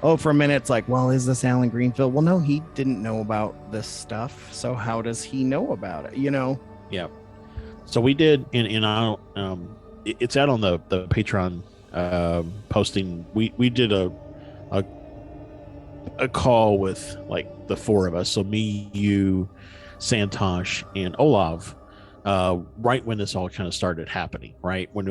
oh, for a minute, it's like, well, is this Alan Greenfield? Well, no, he didn't know about this stuff. So how does he know about it? Yeah. So we did, and I don't, it's out on the Patreon posting. We did a call with like the four of us. So me, you, Santosh, and Olav. Right when this all kind of started happening, right when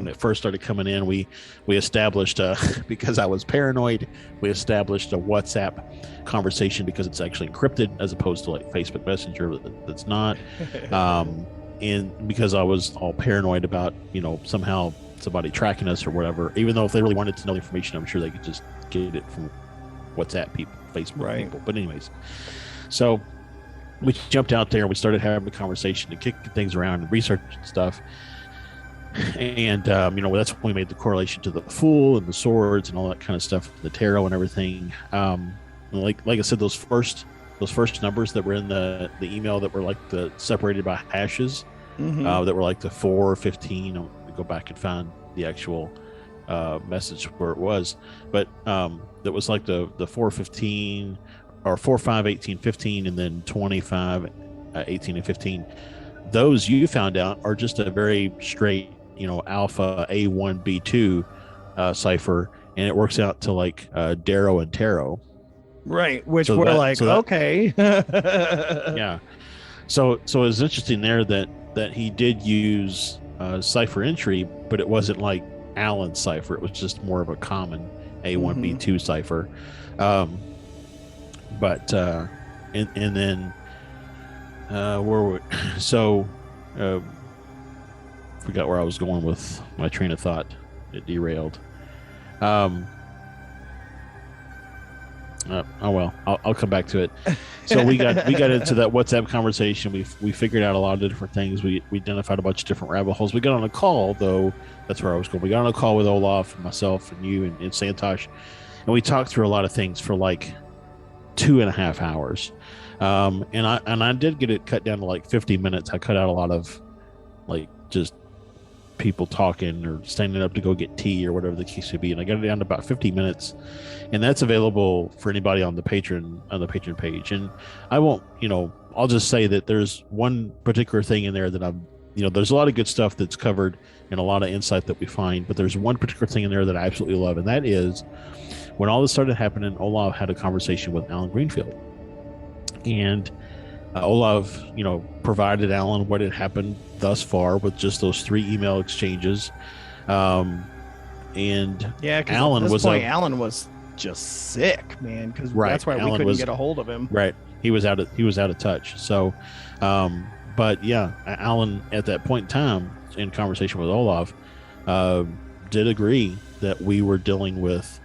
it first started coming in, we established because I was paranoid, we established a WhatsApp conversation because it's actually encrypted as opposed to like Facebook Messenger that's not, and because I was all paranoid about somehow somebody tracking us or whatever. Even though if they really wanted to know the information, I'm sure they could just get it from WhatsApp people, Facebook people. But anyways, so we jumped out there and we started having a conversation and kicking things around and researching stuff. And, that's when we made the correlation to the Fool and the swords and all that kind of stuff, the tarot and everything. Like I said, those first numbers that were in the email that were like separated by hashes, that were like the 415. I'll go back and find the actual message where it was. But that was like the 415 or 4, 5, 18, 15, and then 25, 18, and 15. Those you found out are just a very straight, alpha A1, B2 cipher, and it works out to like Darrow and Tarot. Right, which so we're like, okay. Yeah. So it's interesting there that he did use cipher entry, but it wasn't like Allen's cipher. It was just more of a common A1, B2 cipher. But and then forgot where I was going with my train of thought. It derailed. Oh well, I'll come back to it. So we got into that WhatsApp conversation. We figured out a lot of different things. We identified a bunch of different rabbit holes. We got on a call though. That's where I was going. We got on a call with Olaf and myself and you and Santosh, and we talked through a lot of things for like 2.5 hours. And I did get it cut down to like 50 minutes. I cut out a lot of like just people talking or standing up to go get tea or whatever the case may be, and I got it down to about 50 minutes, and that's available for anybody on the Patreon page. And I won't, I'll just say that there's one particular thing in there that I'm, there's a lot of good stuff that's covered and a lot of insight that we find, but there's one particular thing in there that I absolutely love, and that is when all this started happening, Olaf had a conversation with Alan Greenfield, and Olaf, provided Alan what had happened thus far with just those 3 email exchanges. And yeah, Alan at this was point, Alan was just sick, man, because that's why Alan we couldn't get a hold of him. Right, he was out of touch. So, but yeah, Alan at that point in time, in conversation with Olaf, did agree that we were dealing with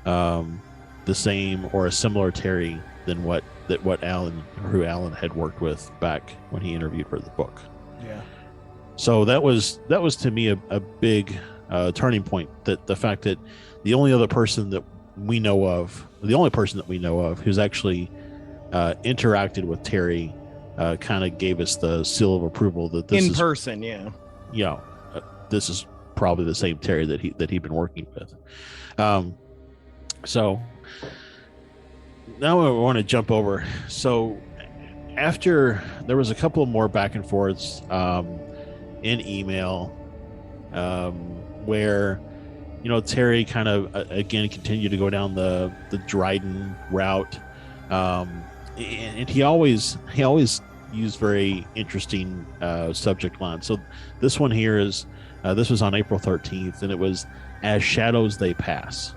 the same or a similar Terry than who Alan had worked with back when he interviewed for the book. Yeah. So that was to me a big turning point. That the fact that the only person that we know of who's actually interacted with Terry kind of gave us the seal of approval that this is person. Yeah. Yeah. This is probably the same Terry that he'd been working with. So now I want to jump over. So after there was a couple more back and forths in email where Terry kind of again continued to go down the Dryden route, and he always used very interesting subject lines. So this one here is this was on April 13th, and it was "As Shadows They Pass."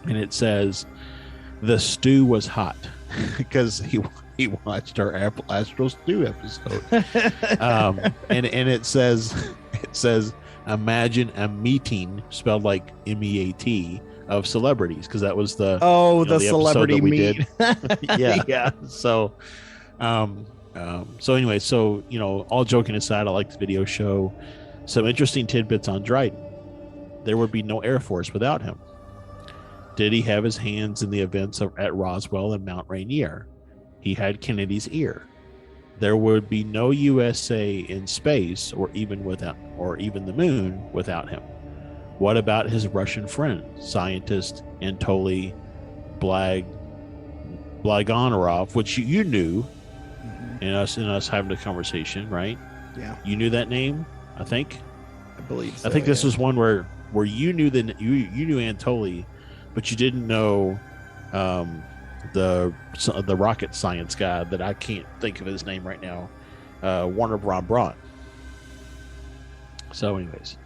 And it says, "The stew was hot," because he watched our Astro Stew episode. And it says, "Imagine a meeting," spelled like MEAT, "of celebrities," because that was the the celebrity meet. Yeah. So anyway, all joking aside, I like the video show. Some interesting tidbits on Dryden. There would be no Air Force without him. Did he have his hands in the events at Roswell and Mount Rainier? He had Kennedy's ear. There would be no USA in space or even the moon without him. What about his Russian friend, scientist Anatoly Blagonerov, which you knew in us having a conversation, right? Yeah. You knew that name, I think. I believe so. I think this was one where you knew you knew Anatoly, but you didn't know the rocket science guy that I can't think of his name right now, Warner von Braun. So, anyways,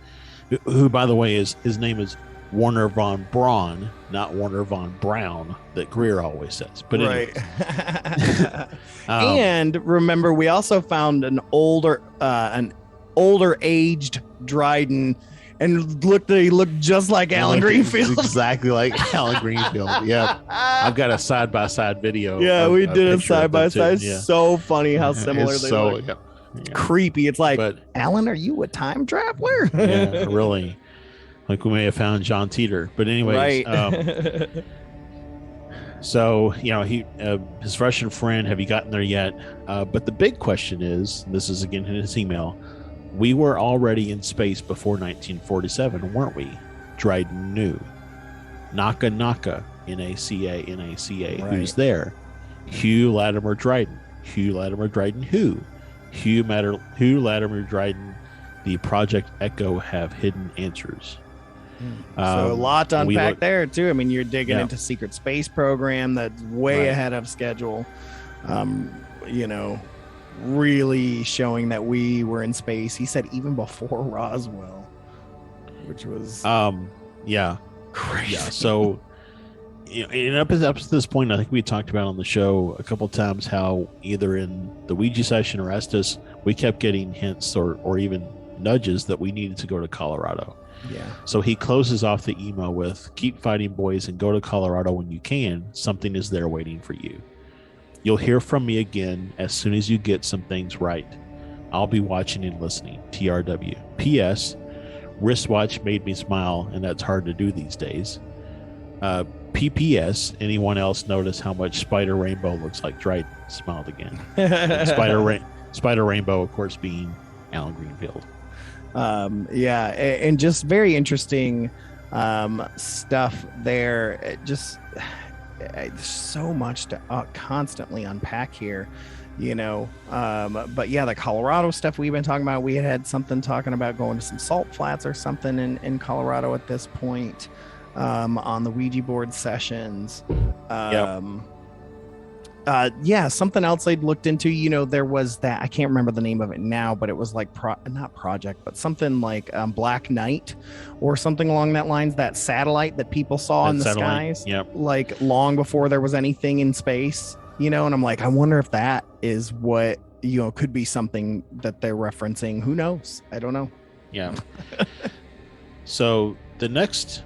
who by the way his name is Warner von Braun, not Warner von Braun, that Greer always says. But anyways. Right. And remember, we also found an older aged Dryden. And he looked just like Alan Greenfield. Exactly like Alan Greenfield. Yeah. I've got a side-by-side video. Yeah, we did a side-by-side. Yeah. So funny how similar they look. Yeah. It's creepy. It's like, Alan, are you a time traveler? Yeah, really. Like we may have found John Teeter. But anyways. Right. So, his Russian friend, have you gotten there yet? But the big question is, this is again in his email, we were already in space before 1947, weren't we? Dryden knew. Naka Naka, NACA, right. Who's there? Hugh Latimer Dryden. Hugh Latimer Dryden who? Hugh Latimer Dryden, the Project Echo have hidden answers. So a lot to unpack there, too. I mean, you're digging into secret space program that's way ahead of schedule. Really showing that we were in space. He said even before Roswell, which was crazy. Yeah. So up to this point, I think we talked about on the show a couple of times how either in the Ouija session or Estes, we kept getting hints or even nudges that we needed to go to Colorado. Yeah. So he closes off the email with, "Keep fighting, boys, and go to Colorado when you can. Something is there waiting for you. You'll hear from me again as soon as you get some things right. I'll be watching and listening. TRW. P.S. Wristwatch made me smile, and that's hard to do these days. PPS. Anyone else notice how much Spider Rainbow looks like Dryden?" Smiled again. And Spider Rainbow, of course, being Alan Greenfield. Yeah, and just very interesting stuff there. There's so much to constantly unpack here, but yeah, the Colorado stuff we've been talking about, we had something talking about going to some salt flats or something in Colorado at this point, on the Ouija board sessions. Yeah, something else I'd looked into, there was that, I can't remember the name of it now, but it was like not project, but something like Black Knight or something along that lines, that satellite that people saw in the skies, like long before there was anything in space, and I'm like, I wonder if that is what, could be something that they're referencing. Who knows? I don't know. Yeah. So the next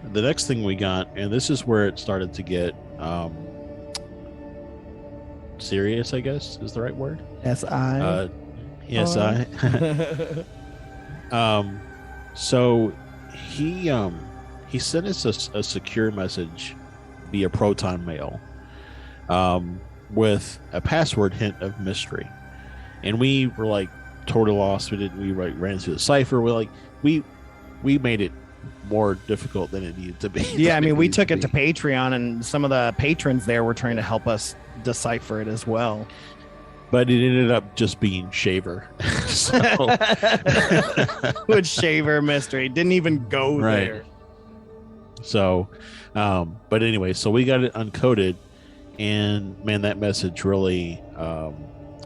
thing we got, and this is where it started to get serious, I guess is the right word. S-I. S-I. So he sent us a secure message via Proton Mail, with a password hint of mystery, and we were like totally lost. We ran through the cipher. We made it more difficult than it needed to be. Yeah, I mean, we took it to Patreon, and some of the patrons there were trying to help us decipher it as well. But it ended up just being Shaver. With Shaver mystery. Didn't even go there. So, but anyway, so we got it uncoded, and man, that message really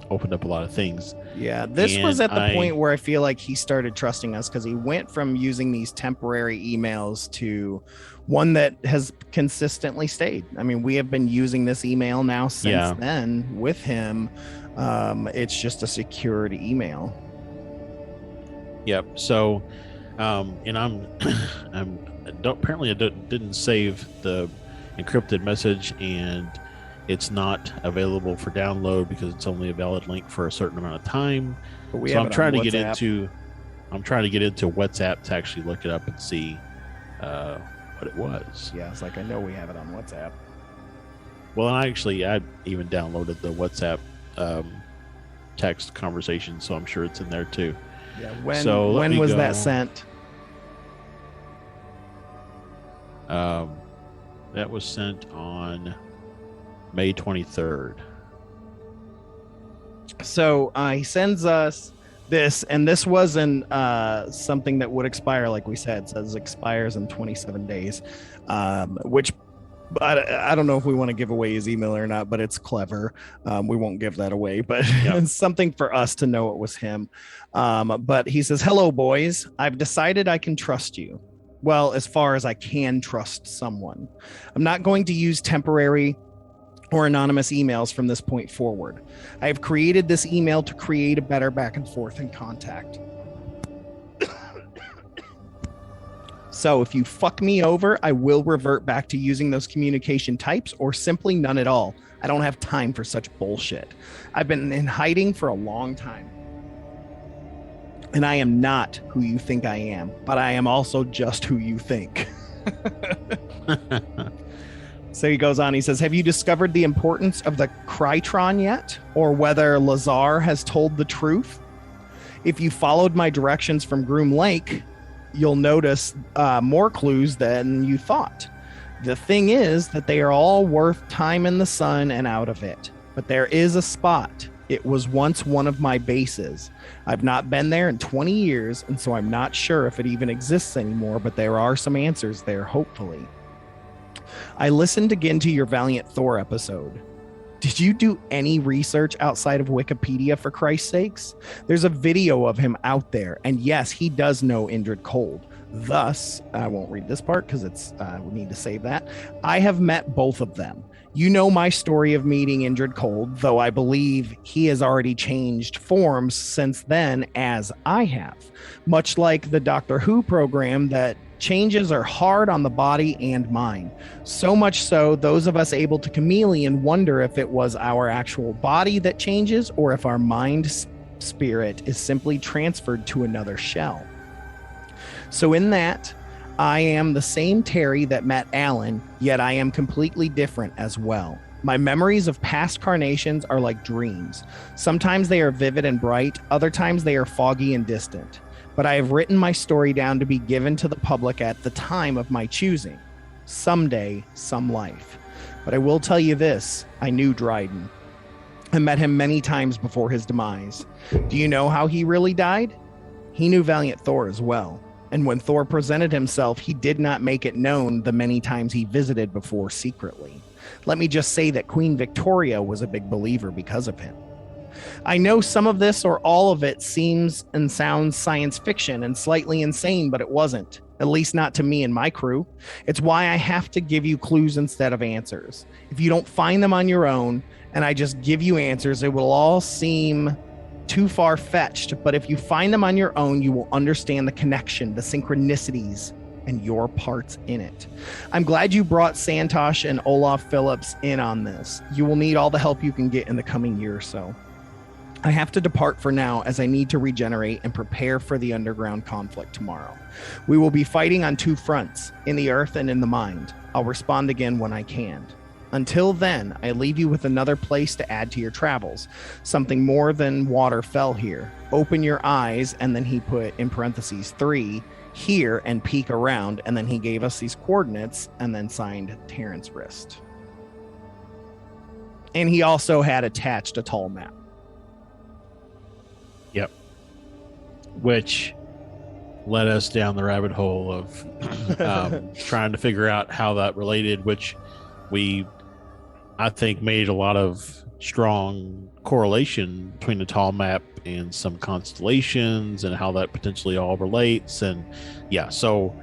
opened up a lot of things. Yeah, this was at the point where I feel like he started trusting us, because he went from using these temporary emails to one that has consistently stayed. I mean, we have been using this email now since then with him. It's just a security email. Yep. So, and apparently I didn't save the encrypted message, and it's not available for download because it's only a valid link for a certain amount of time. But so I'm trying to get into WhatsApp to actually look it up and see what it was. Yeah, it's like, I know we have it on WhatsApp. Well, and I even downloaded the WhatsApp text conversation, so I'm sure it's in there too. Yeah. When was that sent? That was sent on May 23rd. So he sends us this, and this wasn't something that would expire, like we said. It says expires in 27 days, which I don't know if we want to give away his email or not, but it's clever. We won't give that away, but it's something for us to know it was him. But he says, "Hello, boys. I've decided I can trust you. Well, as far as I can trust someone. I'm not going to use temporary or anonymous emails from this point forward. I have created this email to create a better back and forth in contact. So if you fuck me over, I will revert back to using those communication types, or simply none at all. I don't have time for such bullshit. I've been in hiding for a long time. And I am not who you think I am, but I am also just who you think." So he goes on, he says, "Have you discovered the importance of the Crytron yet? Or whether Lazar has told the truth? If you followed my directions from Groom Lake, you'll notice more clues than you thought. The thing is that they are all worth time in the sun and out of it. But there is a spot. It was once one of my bases. I've not been there in 20 years, and so I'm not sure if it even exists anymore, but there are some answers there, hopefully. I listened again to your Valiant Thor episode. Did you do any research outside of Wikipedia, for Christ's sakes? There's a video of him out there, and yes, he does know Indrid Cold. Thus, I won't read this part because we need to save that. I have met both of them. You know my story of meeting Indrid Cold, though I believe he has already changed forms since then, as I have. Much like the Doctor Who program that Changes are hard on the body and mind. So much so, those of us able to chameleon wonder if it was our actual body that changes or if our mind spirit is simply transferred to another shell. So in that, I am the same Terry that met Alan, yet I am completely different as well. My memories of past carnations are like dreams. Sometimes they are vivid and bright, other times they are foggy and distant. But I have written my story down to be given to the public at the time of my choosing. Someday, some life. But I will tell you this, I knew Dryden. I met him many times before his demise. Do you know how he really died? He knew Valiant Thor as well. And when Thor presented himself, he did not make it known the many times he visited before secretly. Let me just say that Queen Victoria was a big believer because of him. I know some of this or all of it seems and sounds science fiction and slightly insane, but it wasn't, at least not to me and my crew. It's why I have to give you clues instead of answers. If you don't find them on your own and I just give you answers, it will all seem too far-fetched, but if you find them on your own, you will understand the connection, the synchronicities, and your parts in it. I'm glad you brought Santosh and Olaf Phillips in on this. You will need all the help you can get in the coming year or so. I have to depart for now as I need to regenerate and prepare for the underground conflict tomorrow. We will be fighting on two fronts, in the earth and in the mind. I'll respond again when I can. Until then, I leave you with another place to add to your travels. Something more than water fell here. Open your eyes, and then he put in parentheses 3 here and peek around, and then he gave us these coordinates and then signed Terrence Wriste. And he also had attached a tall map. Yep. Which led us down the rabbit hole of trying to figure out how that related, which I think made a lot of strong correlation between the tall map and some constellations and how that potentially all relates. And yeah, so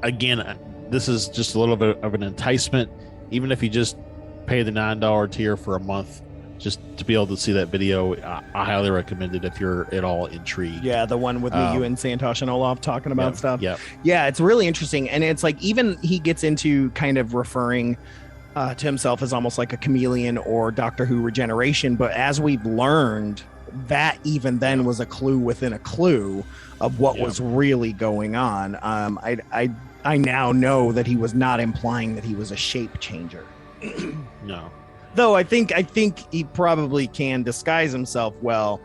again, this is just a little bit of an enticement. Even if you just pay the $9 tier for a month, just to be able to see that video, I highly recommend it if you're at all intrigued. Yeah, the one with you and Santosh and Olaf talking about stuff. Yeah, it's really interesting. And it's like, even he gets into kind of referring to himself as almost like a chameleon or Doctor Who regeneration. But as we've learned, that even then was a clue within a clue of what was really going on. I now know that he was not implying that he was a shape changer. No. Though I think he probably can disguise himself well.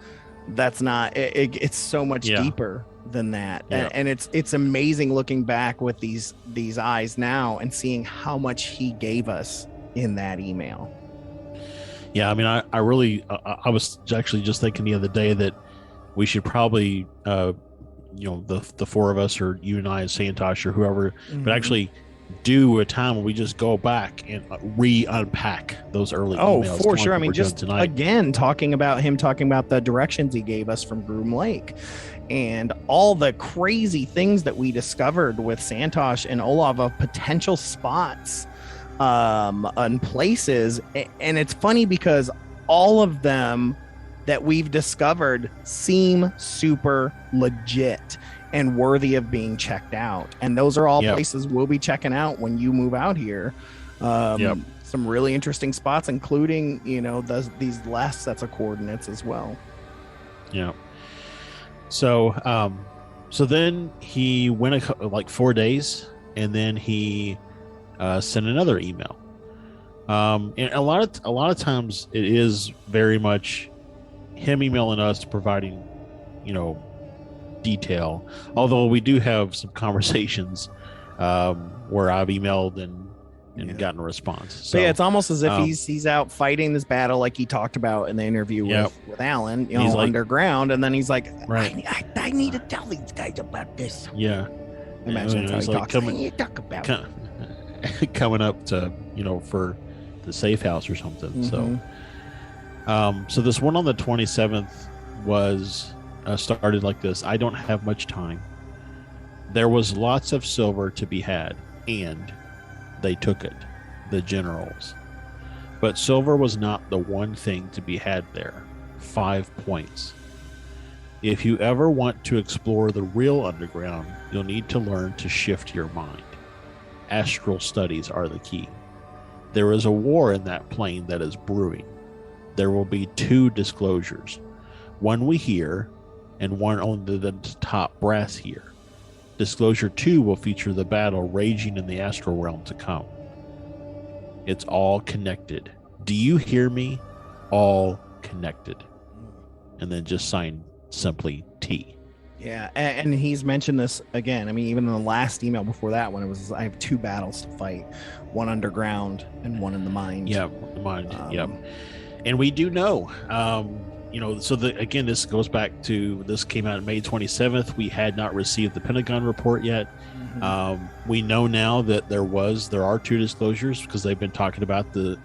That's not it's so much deeper than that. And it's amazing looking back with these eyes now and seeing how much he gave us in that email. Yeah, I mean, I really I was actually just thinking the other day that we should probably the four of us, or you and I and Santosh or whoever, but actually do a time where we just go back and re-unpack those early emails. For sure. I mean, just again talking about the directions he gave us from Groom Lake and all the crazy things that we discovered with Santosh and Olaf of potential spots and places. And it's funny because all of them that we've discovered seem super legit and worthy of being checked out. And those are all places we'll be checking out when you move out here. Some really interesting spots, including, these last sets of coordinates as well. Yeah. So, so then he went like 4 days, and then he sent another email. And a lot of times it is very much him emailing us, providing, detail. Although we do have some conversations where I've emailed and gotten a response. So it's almost as if he's out fighting this battle like he talked about in the interview with Alan, he's like, underground, and then he's like, I need to tell these guys about this. Yeah. Imagine how he talks. I need to talk about coming up to, for the safe house or something. Mm-hmm. So this one on the 27th was started like this. I don't have much time. There was lots of silver to be had, and they took it, the generals. But silver was not the one thing to be had there. 5 points. If you ever want to explore the real underground, you'll need to learn to shift your mind. Astral studies are the key. There is a war in that plane that is brewing. There will be 2 disclosures. One we hear, and one only the top brass hear. Disclosure 2 will feature the battle raging in the astral realm to come. It's all connected. Do you hear me? All connected. And then just sign simply T. Yeah, and he's mentioned this again. I mean, even in the last email before that one, it was, I have 2 battles to fight, one underground and one in the mind. Yep, the mind. Yep. And we do know, so again, this goes back to, this came out on May 27th. We had not received the Pentagon report yet. We know now that there are 2 disclosures, because they've been talking about the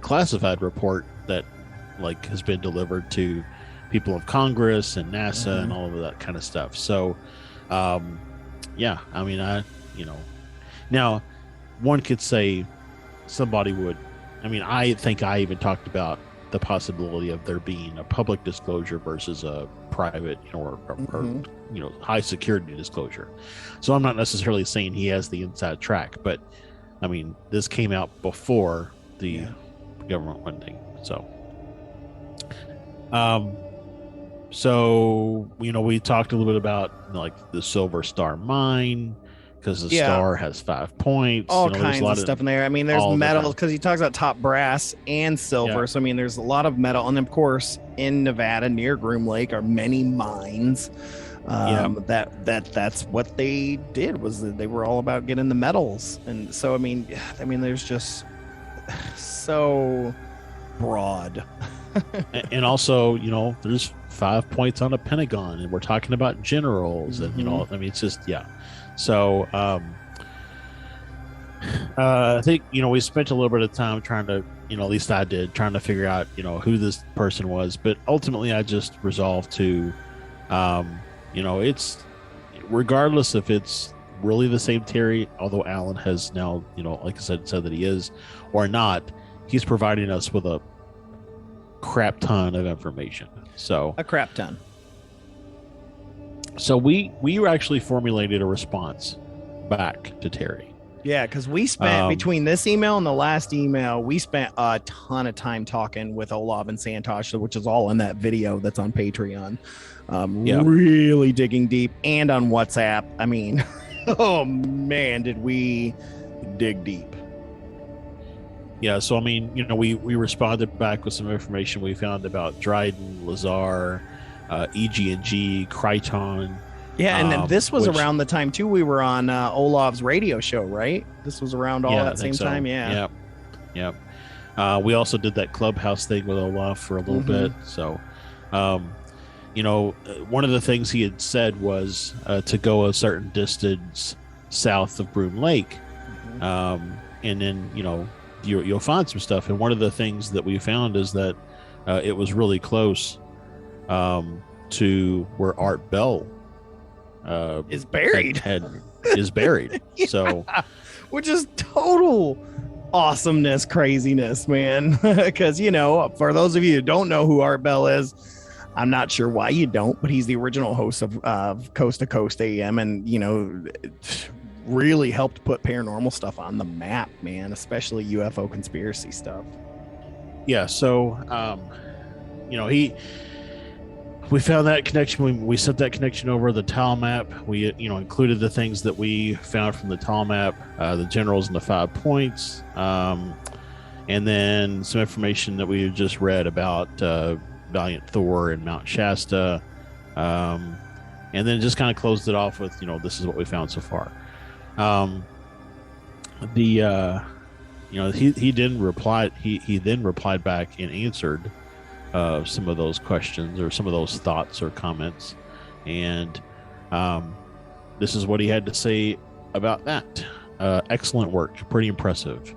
classified report that has been delivered to people of Congress and NASA and all of that kind of stuff. So, yeah, I mean, now one could say somebody would, I think I even talked about the possibility of there being a public disclosure versus a private, or high security disclosure. So I'm not necessarily saying he has the inside track, but this came out before the government funding. So, we talked a little bit about the Silver Star mine, because the star has 5 points. All kinds of stuff in there. There's metal, because he talks about top brass and silver. Yeah. So, there's a lot of metal. And of course, in Nevada near Groom Lake are many mines. That's what they did, was that they were all about getting the metals. And so, there's just so broad. And also, there's 5 points on the Pentagon, and we're talking about generals, and it's just So I think we spent a little bit of time trying to, at least I did, trying to figure out who this person was. But ultimately, I just resolved to, it's, regardless if it's really the same Terry, although Alan has now, like I said that he is, or not, he's providing us with a crap ton of information. So a crap ton. So we actually formulated a response back to Terry. Yeah, because we spent, between this email and the last email, we spent a ton of time talking with Olav and Santosh, which is all in that video that's on Patreon. Really digging deep, and on WhatsApp. Oh man, did we dig deep. Yeah, so we responded back with some information we found about Dryden, Lazar, EG&G, Crichton. Yeah, and then this was around the time too we were on Olav's radio show, right? This was around all that same time. Yeah. Yep. We also did that clubhouse thing with Olaf for a little bit. So, one of the things he had said was to go a certain distance south of Broom Lake, and then you'll find some stuff. And one of the things that we found is that it was really close to where Art Bell is buried. Is buried. Yeah. So, which is total awesomeness, craziness, man. Because for those of you who don't know who Art Bell is, I'm not sure why you don't, but he's the original host of Coast to Coast AM, and really helped put paranormal stuff on the map, man, especially UFO conspiracy stuff. Yeah, so we found that connection. We sent that connection over the tile map. We included the things that we found from the tile map, the generals and the 5 points, and then some information that we just read about Valiant Thor and Mount Shasta, and then just kind of closed it off with this is what we found so far. He didn't reply. He then replied back and answered some of those questions or some of those thoughts or comments, and this is what he had to say about that. Excellent work, pretty impressive.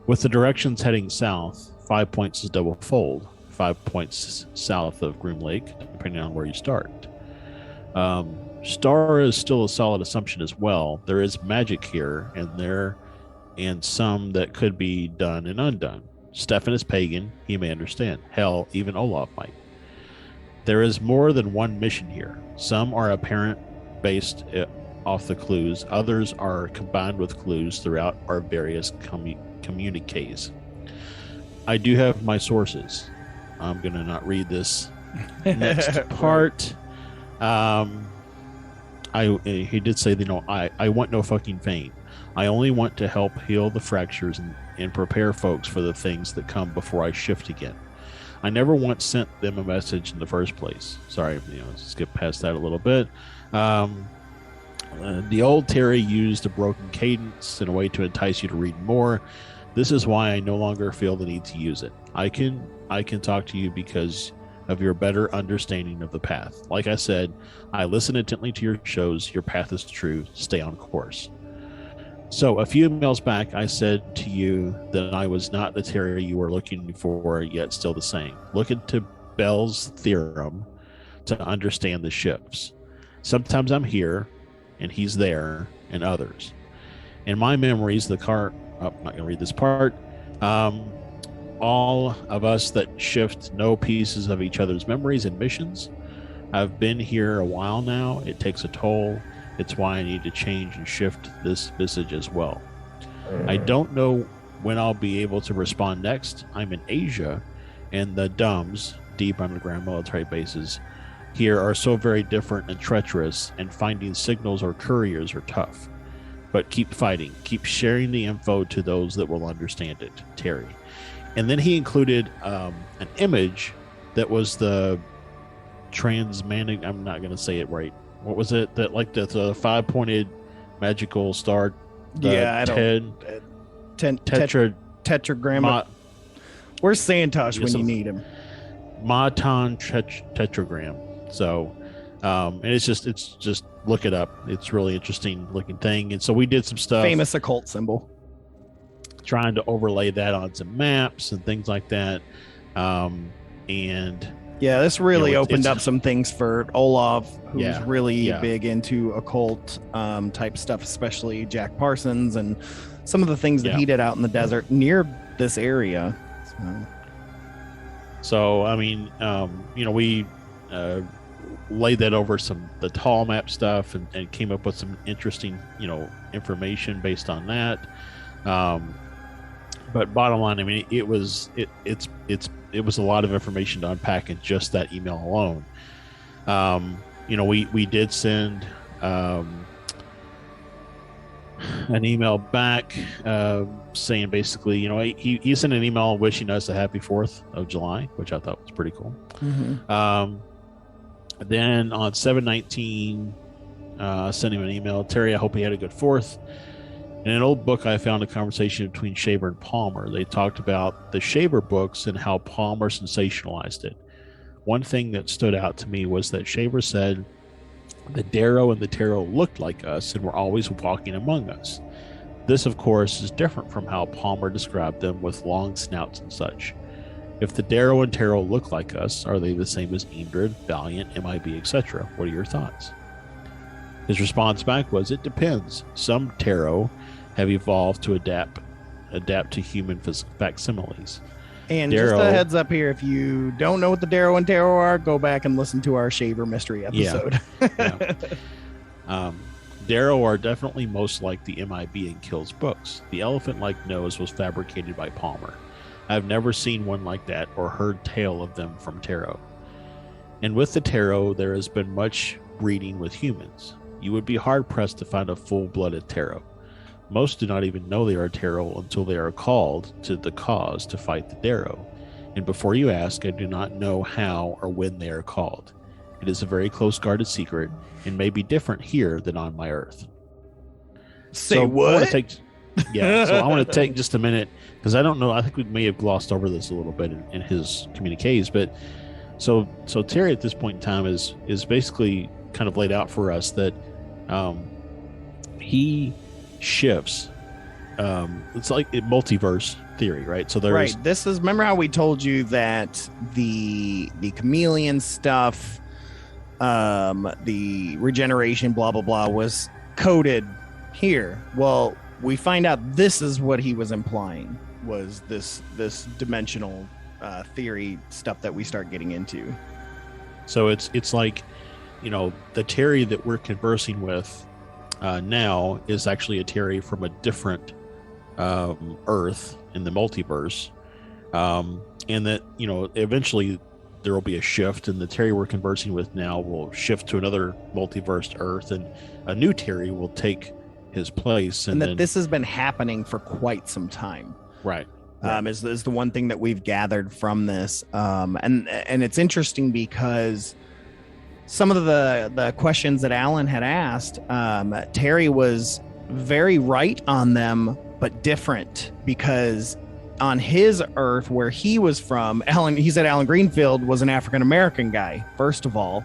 With the directions heading south, 5 points is double fold, 5 points south of Groom Lake, depending on where you start. Star is still a solid assumption as well. There is magic here and some that could be done and undone. Stefan is pagan. He may understand. Hell, even Olaf might. There is more than one mission here. Some are apparent based off the clues. Others are combined with clues throughout our various communiques. I do have my sources. I'm going to not read this next part. He did say, I want no fucking fame. I only want to help heal the fractures and prepare folks for the things that come before I shift again. I never once sent them a message in the first place. Sorry, skip past that a little bit. The old Terry used a broken cadence in a way to entice you to read more. This is why I no longer feel the need to use it. I can talk to you because of your better understanding of the path. Like I said, I listen intently to your shows. Your path is true. Stay on course. So a few emails back, I said to you that I was not the Terry you were looking for, yet still the same. Look into Bell's theorem to understand the shifts. Sometimes I'm here, and he's there, and others. In my memories, I'm not going to read this part. All of us that shift know pieces of each other's memories and missions. I've been here a while now. It takes a toll. It's why I need to change and shift this message as well. I don't know when I'll be able to respond next. I'm in Asia, and the DUMBs, deep underground military bases, here are so very different and treacherous, and finding signals or couriers are tough. But keep fighting. Keep sharing the info to those that will understand it, Terry. And then he included an image that was the transmanic. I'm not going to say it right. What was it? That like the 5-pointed magical star. Tetragram. Where's Santosh when you need him? Matan tetragram. So, and it's just look it up. It's really interesting looking thing. And so we did some stuff. Famous occult symbol. Trying to overlay that on some maps and things like that. And yeah, this really opened up some things for Olaf, who's really big into occult type stuff, especially Jack Parsons and some of the things that he did out in the desert near this area. So I mean, we laid that over the tall map stuff and came up with some interesting, information based on that. But bottom line, I mean, it was a lot of information to unpack in just that email alone. We did send an email back saying basically, he sent an email wishing us a happy 4th of July, which I thought was pretty cool. Mm-hmm. Then on 7/19, sent him an email. Terry, I hope he had a good 4th. In an old book, I found a conversation between Shaver and Palmer. They talked about the Shaver books and how Palmer sensationalized it. One thing that stood out to me was that Shaver said the Darrow and the Tarot looked like us and were always walking among us. This, of course, is different from how Palmer described them with long snouts and such. If the Darrow and Tarot look like us, are they the same as Ingrid, Valiant, MIB, etc.? What are your thoughts? His response back was, it depends. Some Tarot have evolved to adapt to human facsimiles. And Darrow, just a heads up here, if you don't know what the Darrow and Tarot are, go back and listen to our Shaver mystery episode. Darrow are definitely most like the MIB in Kill's books. The elephant-like nose was fabricated by Palmer. I've never seen one like that or heard tale of them from Tarot. And with the Tarot, there has been much breeding with humans. You would be hard-pressed to find a full-blooded Tarot. Most do not even know they are Tarot until they are called to the cause to fight the Darrow. And before you ask, I do not know how or when they are called. It is a very close guarded secret and may be different here than on my Earth. Say what? I want to take just a minute because I don't know. I think we may have glossed over this a little bit in his communiques, but so Terry at this point in time is basically kind of laid out for us that he shifts. It's like a multiverse theory, right? So there's This is, remember how we told you that the chameleon stuff, the regeneration, blah blah blah, was coded here. Well, we find out this is what he was implying, was this dimensional theory stuff that we start getting into. So it's like, the Terry that we're conversing with now is actually a Terry from a different Earth in the multiverse, and that eventually there will be a shift, and the Terry we're conversing with now will shift to another multiverse Earth, and a new Terry will take his place, and that then, this has been happening for quite some time. right. Is the one thing that we've gathered from this, and it's interesting because some of the questions that Alan had asked, Terry was very right on them, but different, because on his Earth where he was from, he said Alan Greenfield was an African American guy, first of all,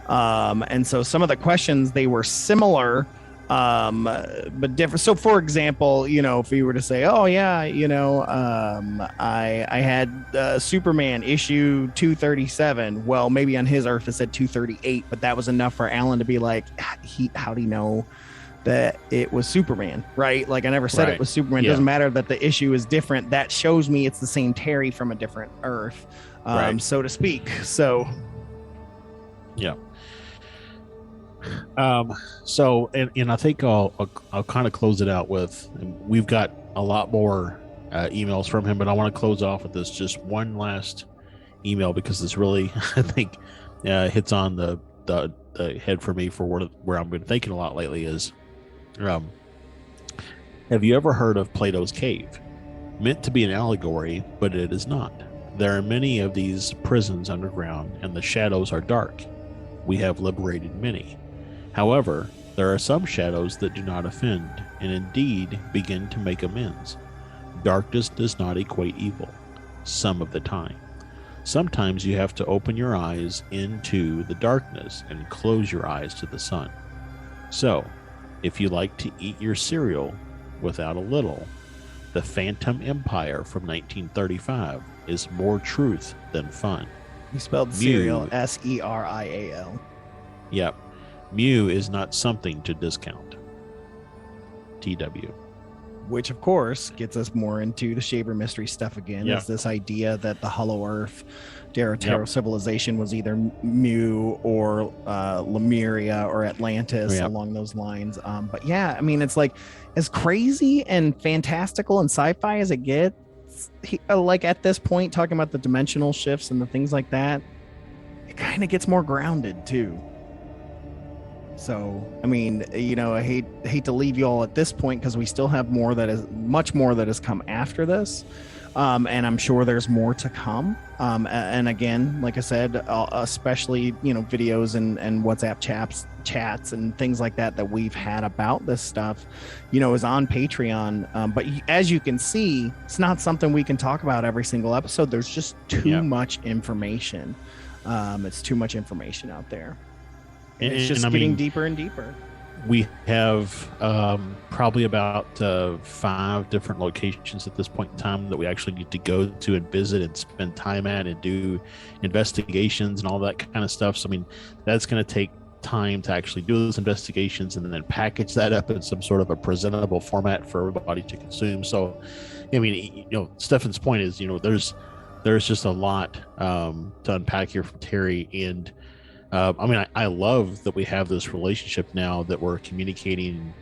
and so some of the questions, they were similar, but different. So for example, if you were to say, oh yeah, I had Superman issue 237, well, maybe on his Earth it said 238, but that was enough for Alan to be like, how do you know that it was Superman, right? Like, I never said it was Superman. It doesn't matter that the issue is different. That shows me it's the same Terry from a different Earth, so to speak. So yeah. So, and I think I'll kind of close it out with, we've got a lot more emails from him, but I want to close off with this just one last email, because this really, I think, hits on the head for me for where I've been thinking a lot lately is, have you ever heard of Plato's Cave? Meant to be an allegory, but it is not. There are many of these prisons underground, and the shadows are dark. We have liberated many. However, there are some shadows that do not offend, and indeed begin to make amends. Darkness does not equate evil, some of the time. Sometimes you have to open your eyes into the darkness and close your eyes to the sun. So, if you like to eat your cereal without a little, the Phantom Empire from 1935 is more truth than fun. he spelled cereal SERIAL. Yep. Mew is not something to discount. TW. Which, of course, gets us more into the Shaver mystery stuff again. Yep. Is this idea that the Hollow Earth Terra civilization was either Mew or Lemuria or Atlantis, along those lines. But yeah, I mean, it's like, as crazy and fantastical and sci-fi as it gets, like at this point, talking about the dimensional shifts and the things like that, it kind of gets more grounded too. So, I mean, I hate to leave you all at this point, because we still have much more that has come after this. And I'm sure there's more to come. And again, like I said, especially, videos and WhatsApp chats and things like that we've had about this stuff, is on Patreon. But as you can see, it's not something we can talk about every single episode. There's just too much information. It's too much information out there. It's just getting deeper and deeper. We have probably about 5 different locations at this point in time that we actually need to go to and visit and spend time at and do investigations and all that kind of stuff. So, I mean, that's going to take time to actually do those investigations and then package that up in some sort of a presentable format for everybody to consume. So, I mean, Stefan's point is, there's just a lot to unpack here from Terry. And I love that we have this relationship now that we're communicating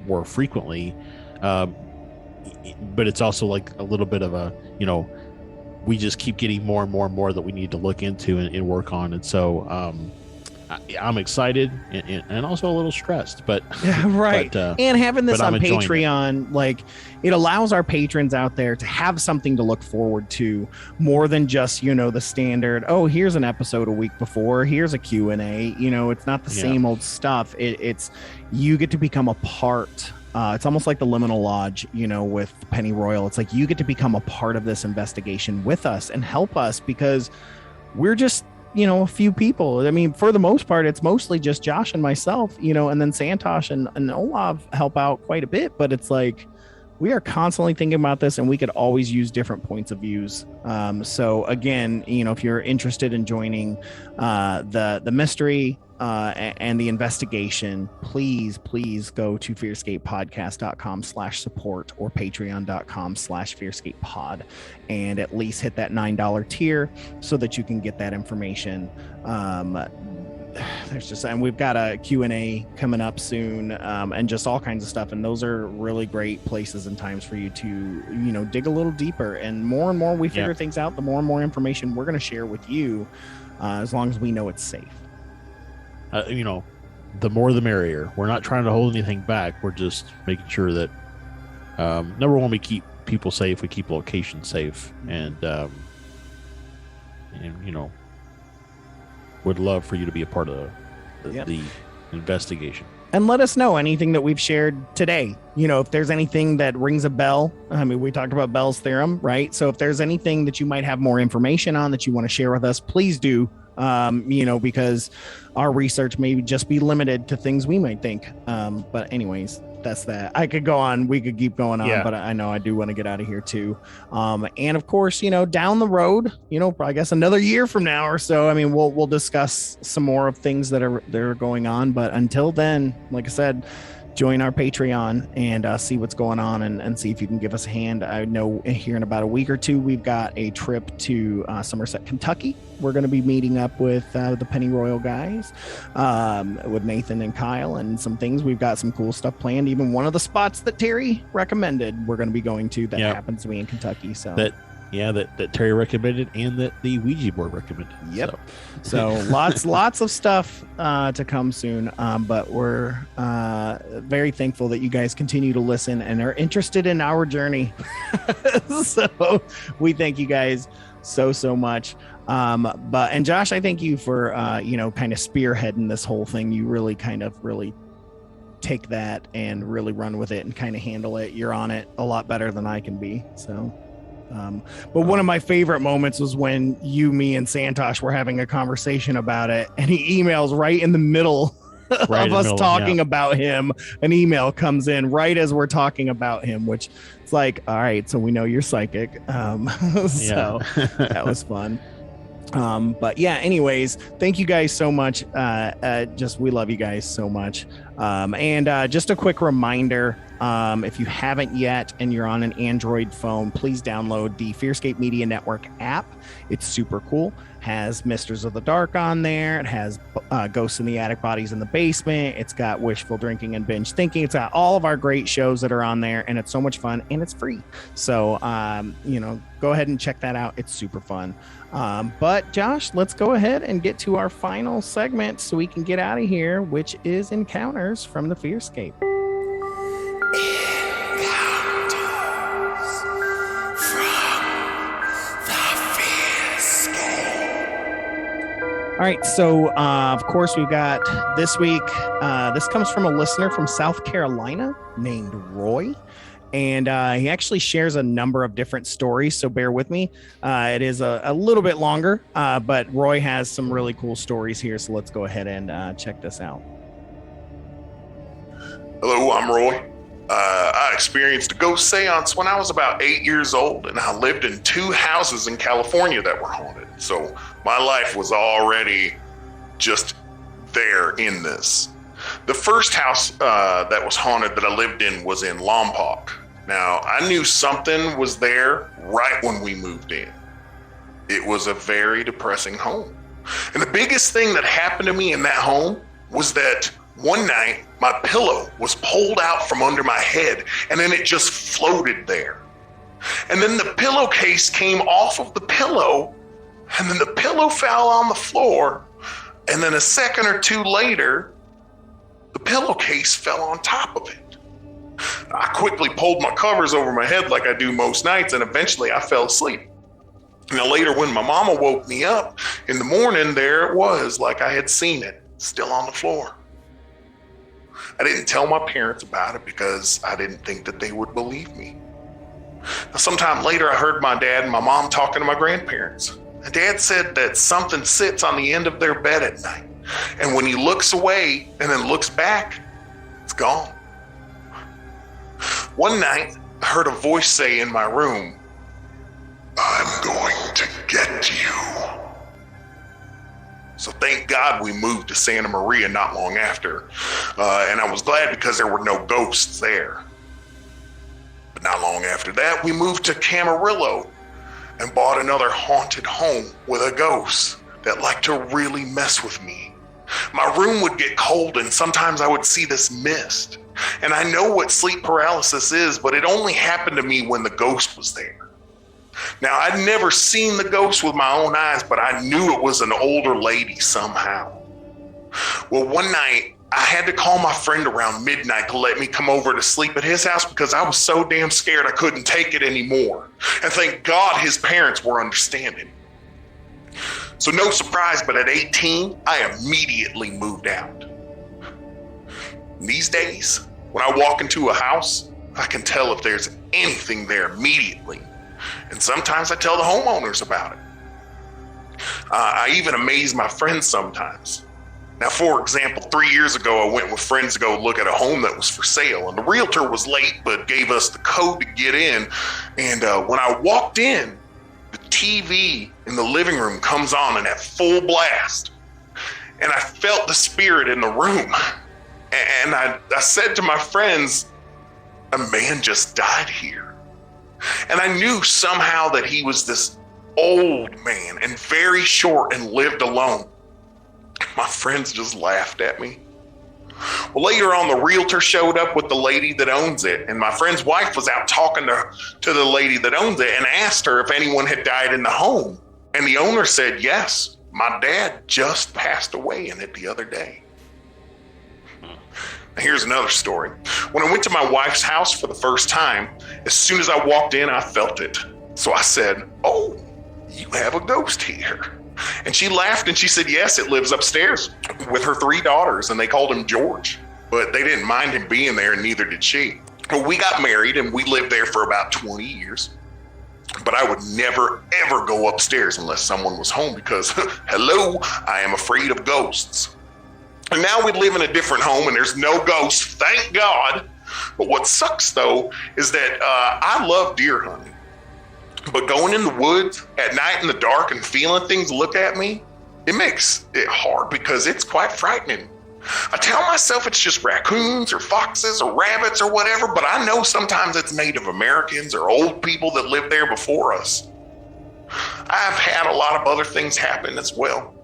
more frequently, but it's also like a little bit of a, we just keep getting more and more and more that we need to look into and work on. And so I'm excited and also a little stressed, but yeah, right. And having this on Patreon, like, it allows our patrons out there to have something to look forward to more than just, the standard, oh, here's an episode a week before, here's a Q&A. It's not the same old stuff. It's you get to become a part. It's almost like the Liminal Lodge, with Penny Royal. It's like you get to become a part of this investigation with us and help us, because we're just, a few people. I mean, for the most part, it's mostly just Josh and myself, and then Santosh and Olav help out quite a bit. But it's like, we are constantly thinking about this, and we could always use different points of views. So again, if you're interested in joining the mystery and the investigation, please go to fearscapepodcast.com/support or patreon.com/fearscapepod and at least hit that $9 tier so that you can get that information. And we've got a Q&A coming up soon, and just all kinds of stuff, and those are really great places and times for you to dig a little deeper. And more we figure things out, the more and more information we're going to share with you, as long as we know it's safe. The more the merrier. We're not trying to hold anything back. We're just making sure that number one, we keep people safe, we keep locations safe, and would love for you to be a part of the investigation. And let us know anything that we've shared today. If there's anything that rings a bell. I mean, we talked about Bell's theorem, right? So if there's anything that you might have more information on that you want to share with us, please do. Because our research may just be limited to things we might think. But anyways, that's that. I could go on. We could keep going on, but I know I do want to get out of here too. And of course, down the road, I guess another year from now or so, I mean, we'll discuss some more of things that are going on. But until then, like I said, join our Patreon and see what's going on and see if you can give us a hand. I know here in about a week or two, we've got a trip to Somerset, Kentucky. We're going to be meeting up with the Pennyroyal guys, with Nathan and Kyle, and some things. We've got some cool stuff planned. Even one of the spots that Terry recommended, we're going to be going to that happens to be in Kentucky. So that Terry recommended and that the Ouija board recommended. Yep. So lots of stuff to come soon. But we're very thankful that you guys continue to listen and are interested in our journey. So we thank you guys so much. And Josh, I thank you for kind of spearheading this whole thing. You really take that and really run with it and kind of handle it. You're on it a lot better than I can be. So but one of my favorite moments was when me and Santosh were having a conversation about it, and he emails right in the middle of us talking about him. An email comes in right as we're talking about him, which it's like, all right, so we know you're psychic. So that was fun. But yeah, anyways, thank you guys so much. We love you guys so much. And just a quick reminder, if you haven't yet and you're on an Android phone, please download the Fearscape Media Network app. It's super cool. Has Misters of the Dark on there. It has Ghosts in the Attic, Bodies in the Basement. It's got Wishful Drinking and Binge Thinking. It's got all of our great shows that are on there, and it's so much fun, and it's free. So, go ahead and check that out. It's super fun. But Josh, let's go ahead and get to our final segment so we can get out of here, which is Encounters from the Fearscape. All right, so of course we've got this week. This comes from a listener from South Carolina named Roy, and he actually shares a number of different stories. So bear with me. It is a little bit longer, but Roy has some really cool stories here. So let's go ahead and check this out. Hello, I'm Roy. I experienced a ghost seance when I was about 8 years old, and I lived in 2 houses in California that were haunted. So my life was already just there in this. The first house that was haunted that I lived in was in Lompoc. Now, I knew something was there right when we moved in. It was a very depressing home. And the biggest thing that happened to me in that home was that one night, my pillow was pulled out from under my head, and then it just floated there. And then the pillowcase came off of the pillow, and then the pillow fell on the floor, and then a second or two later, the pillowcase fell on top of it. I quickly pulled my covers over my head like I do most nights, and eventually I fell asleep. Now later, when my mama woke me up in the morning, there it was, like I had seen it, still on the floor. I didn't tell my parents about it because I didn't think that they would believe me. Now, sometime later, I heard my dad and my mom talking to my grandparents. And Dad said that something sits on the end of their bed at night. And when he looks away and then looks back, it's gone. One night, I heard a voice say in my room, I'm going to get you. So thank God we moved to Santa Maria not long after. And I was glad because there were no ghosts there. But not long after that, we moved to Camarillo and bought another haunted home with a ghost that liked to really mess with me. My room would get cold and sometimes I would see this mist. And I know what sleep paralysis is, but it only happened to me when the ghost was there. Now, I'd never seen the ghost with my own eyes, but I knew it was an older lady somehow. Well, one night, I had to call my friend around midnight to let me come over to sleep at his house because I was so damn scared I couldn't take it anymore. And thank God his parents were understanding. So no surprise, but at 18, I immediately moved out. These days, when I walk into a house, I can tell if there's anything there immediately. And sometimes I tell the homeowners about it. I even amaze my friends sometimes. Now, for example, 3 years ago, I went with friends to go look at a home that was for sale. And the realtor was late, but gave us the code to get in. And when I walked in, the TV in the living room comes on and at full blast. And I felt the spirit in the room. And I said to my friends, a man just died here. And I knew somehow that he was this old man and very short and lived alone. My friends just laughed at me. Well, later on, the realtor showed up with the lady that owns it. And my friend's wife was out talking to the lady that owns it and asked her if anyone had died in the home. And the owner said, yes, my dad just passed away in it the other day. Here's another story. When I went to my wife's house for the first time, as soon as I walked in, I felt it. So I said, oh, you have a ghost here. And she laughed and she said, yes, it lives upstairs with her 3 daughters, and they called him George. But they didn't mind him being there, and neither did she. Well, we got married and we lived there for about 20 years. But I would never, ever go upstairs unless someone was home because, hello, I am afraid of ghosts. And now we live in a different home and there's no ghosts, thank God. But what sucks though is that I love deer hunting. But going in the woods at night in the dark and feeling things look at me, it makes it hard because it's quite frightening. I tell myself it's just raccoons or foxes or rabbits or whatever, but I know sometimes it's Native Americans or old people that lived there before us. I've had a lot of other things happen as well.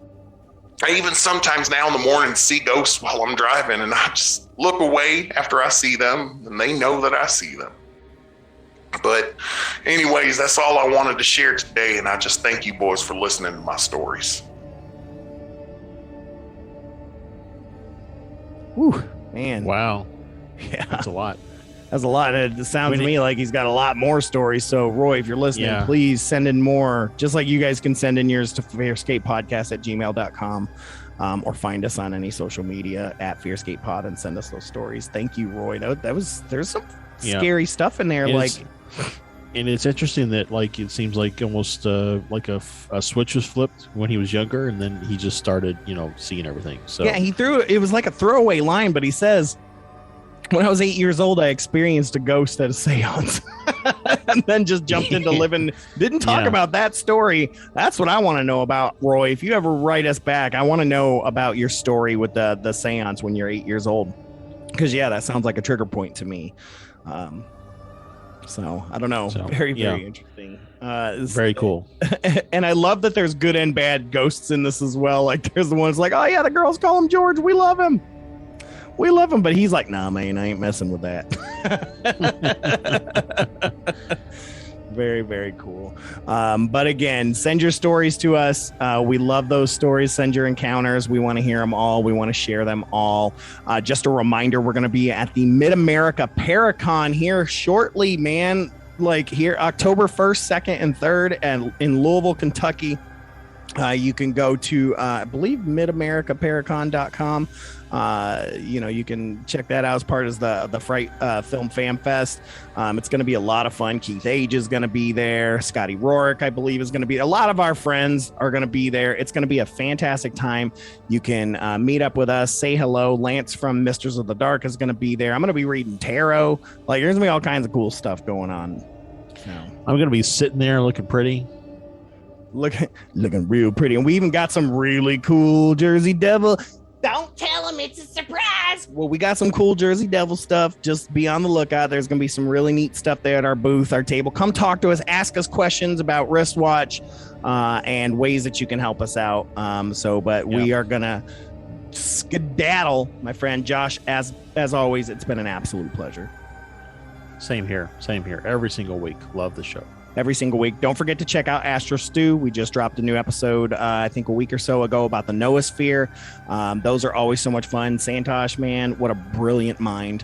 I even sometimes now in the morning see ghosts while I'm driving, and I just look away after I see them, and they know that I see them. But anyways, that's all I wanted to share today, and I just thank you boys for listening to my stories. Whew, man. Wow. Yeah. That's a lot. That's a lot. It sounds to me like he's got a lot more stories. So, Roy, if you're listening, please send in more. Just like you guys can send in yours to fearscapepodcast@gmail.com or find us on any social media at fearscapepod and send us those stories. Thank you, Roy. There's some scary stuff in there. And it's interesting that it seems like almost like a switch was flipped when he was younger, and then he just started, seeing everything. So yeah, it was like a throwaway line, but he says, when I was 8 years old, I experienced a ghost at a seance and then just jumped into living. Didn't talk about that story. That's what I want to know about, Roy. If you ever write us back, I want to know about your story with the seance when you're 8 years old. Because, that sounds like a trigger point to me. So I don't know. Very interesting. Very cool. And I love that there's good and bad ghosts in this as well. Like there's the ones like, oh yeah, the girls call him George. We love him. But he's like, nah, man, I ain't messing with that. Very, very cool. But again, send your stories to us. We love those stories. Send your encounters. We want to hear them all. We want to share them all. Just a reminder, we're going to be at the Mid-America Paracon here shortly, man. Like here, October 1st, 2nd, and 3rd and in Louisville, Kentucky. You can go to, I believe, midamericaparacon.com. You can check that out as part of the Fright Film Fan Fest. It's going to be a lot of fun. Keith Age is going to be there. Scotty Rourke, I believe, is going to be. A lot of our friends are going to be there. It's going to be a fantastic time. You can meet up with us, say hello. Lance from Misters of the Dark is going to be there. I'm going to be reading tarot. Like, there's going to be all kinds of cool stuff going on. So, I'm going to be sitting there looking pretty. Looking real pretty. And we even got some really cool Jersey Devil. Don't tell him it's a surprise. Well, we got some cool Jersey Devil stuff. Just be on the lookout. There's going to be some really neat stuff there at our booth, our table. Come talk to us. Ask us questions about wristwatch and ways that you can help us out. We are going to skedaddle, my friend Josh. As always, it's been an absolute pleasure. Same here. Every single week. Love the show. Every single week. Don't forget to check out Astro Stew. We just dropped a new episode, I think a week or so ago, about the Noosphere. Those are always so much fun. Santosh, man, what a brilliant mind.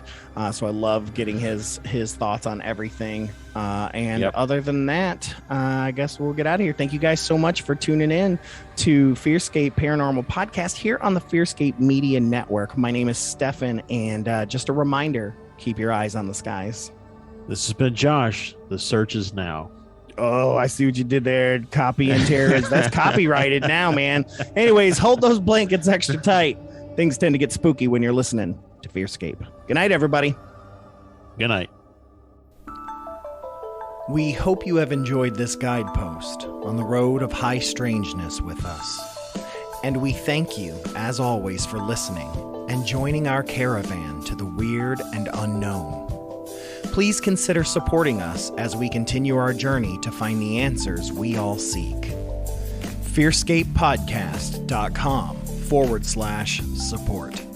So I love getting his thoughts on everything. Other than that, I guess we'll get out of here. Thank you guys so much for tuning in to Fearscape Paranormal Podcast here on the Fearscape Media Network. My name is Stefan, and just a reminder, keep your eyes on the skies. This has been Josh. The search is now. Oh, I see what you did there. Copy and terrorists. That's copyrighted now, man. Anyways, hold those blankets extra tight. Things tend to get spooky when you're listening to Fearscape. Good night, everybody. Good night. We hope you have enjoyed this guidepost on the road of high strangeness with us. And we thank you, as always, for listening and joining our caravan to the weird and unknown. Please consider supporting us as we continue our journey to find the answers we all seek. FearscapePodcast.com/support.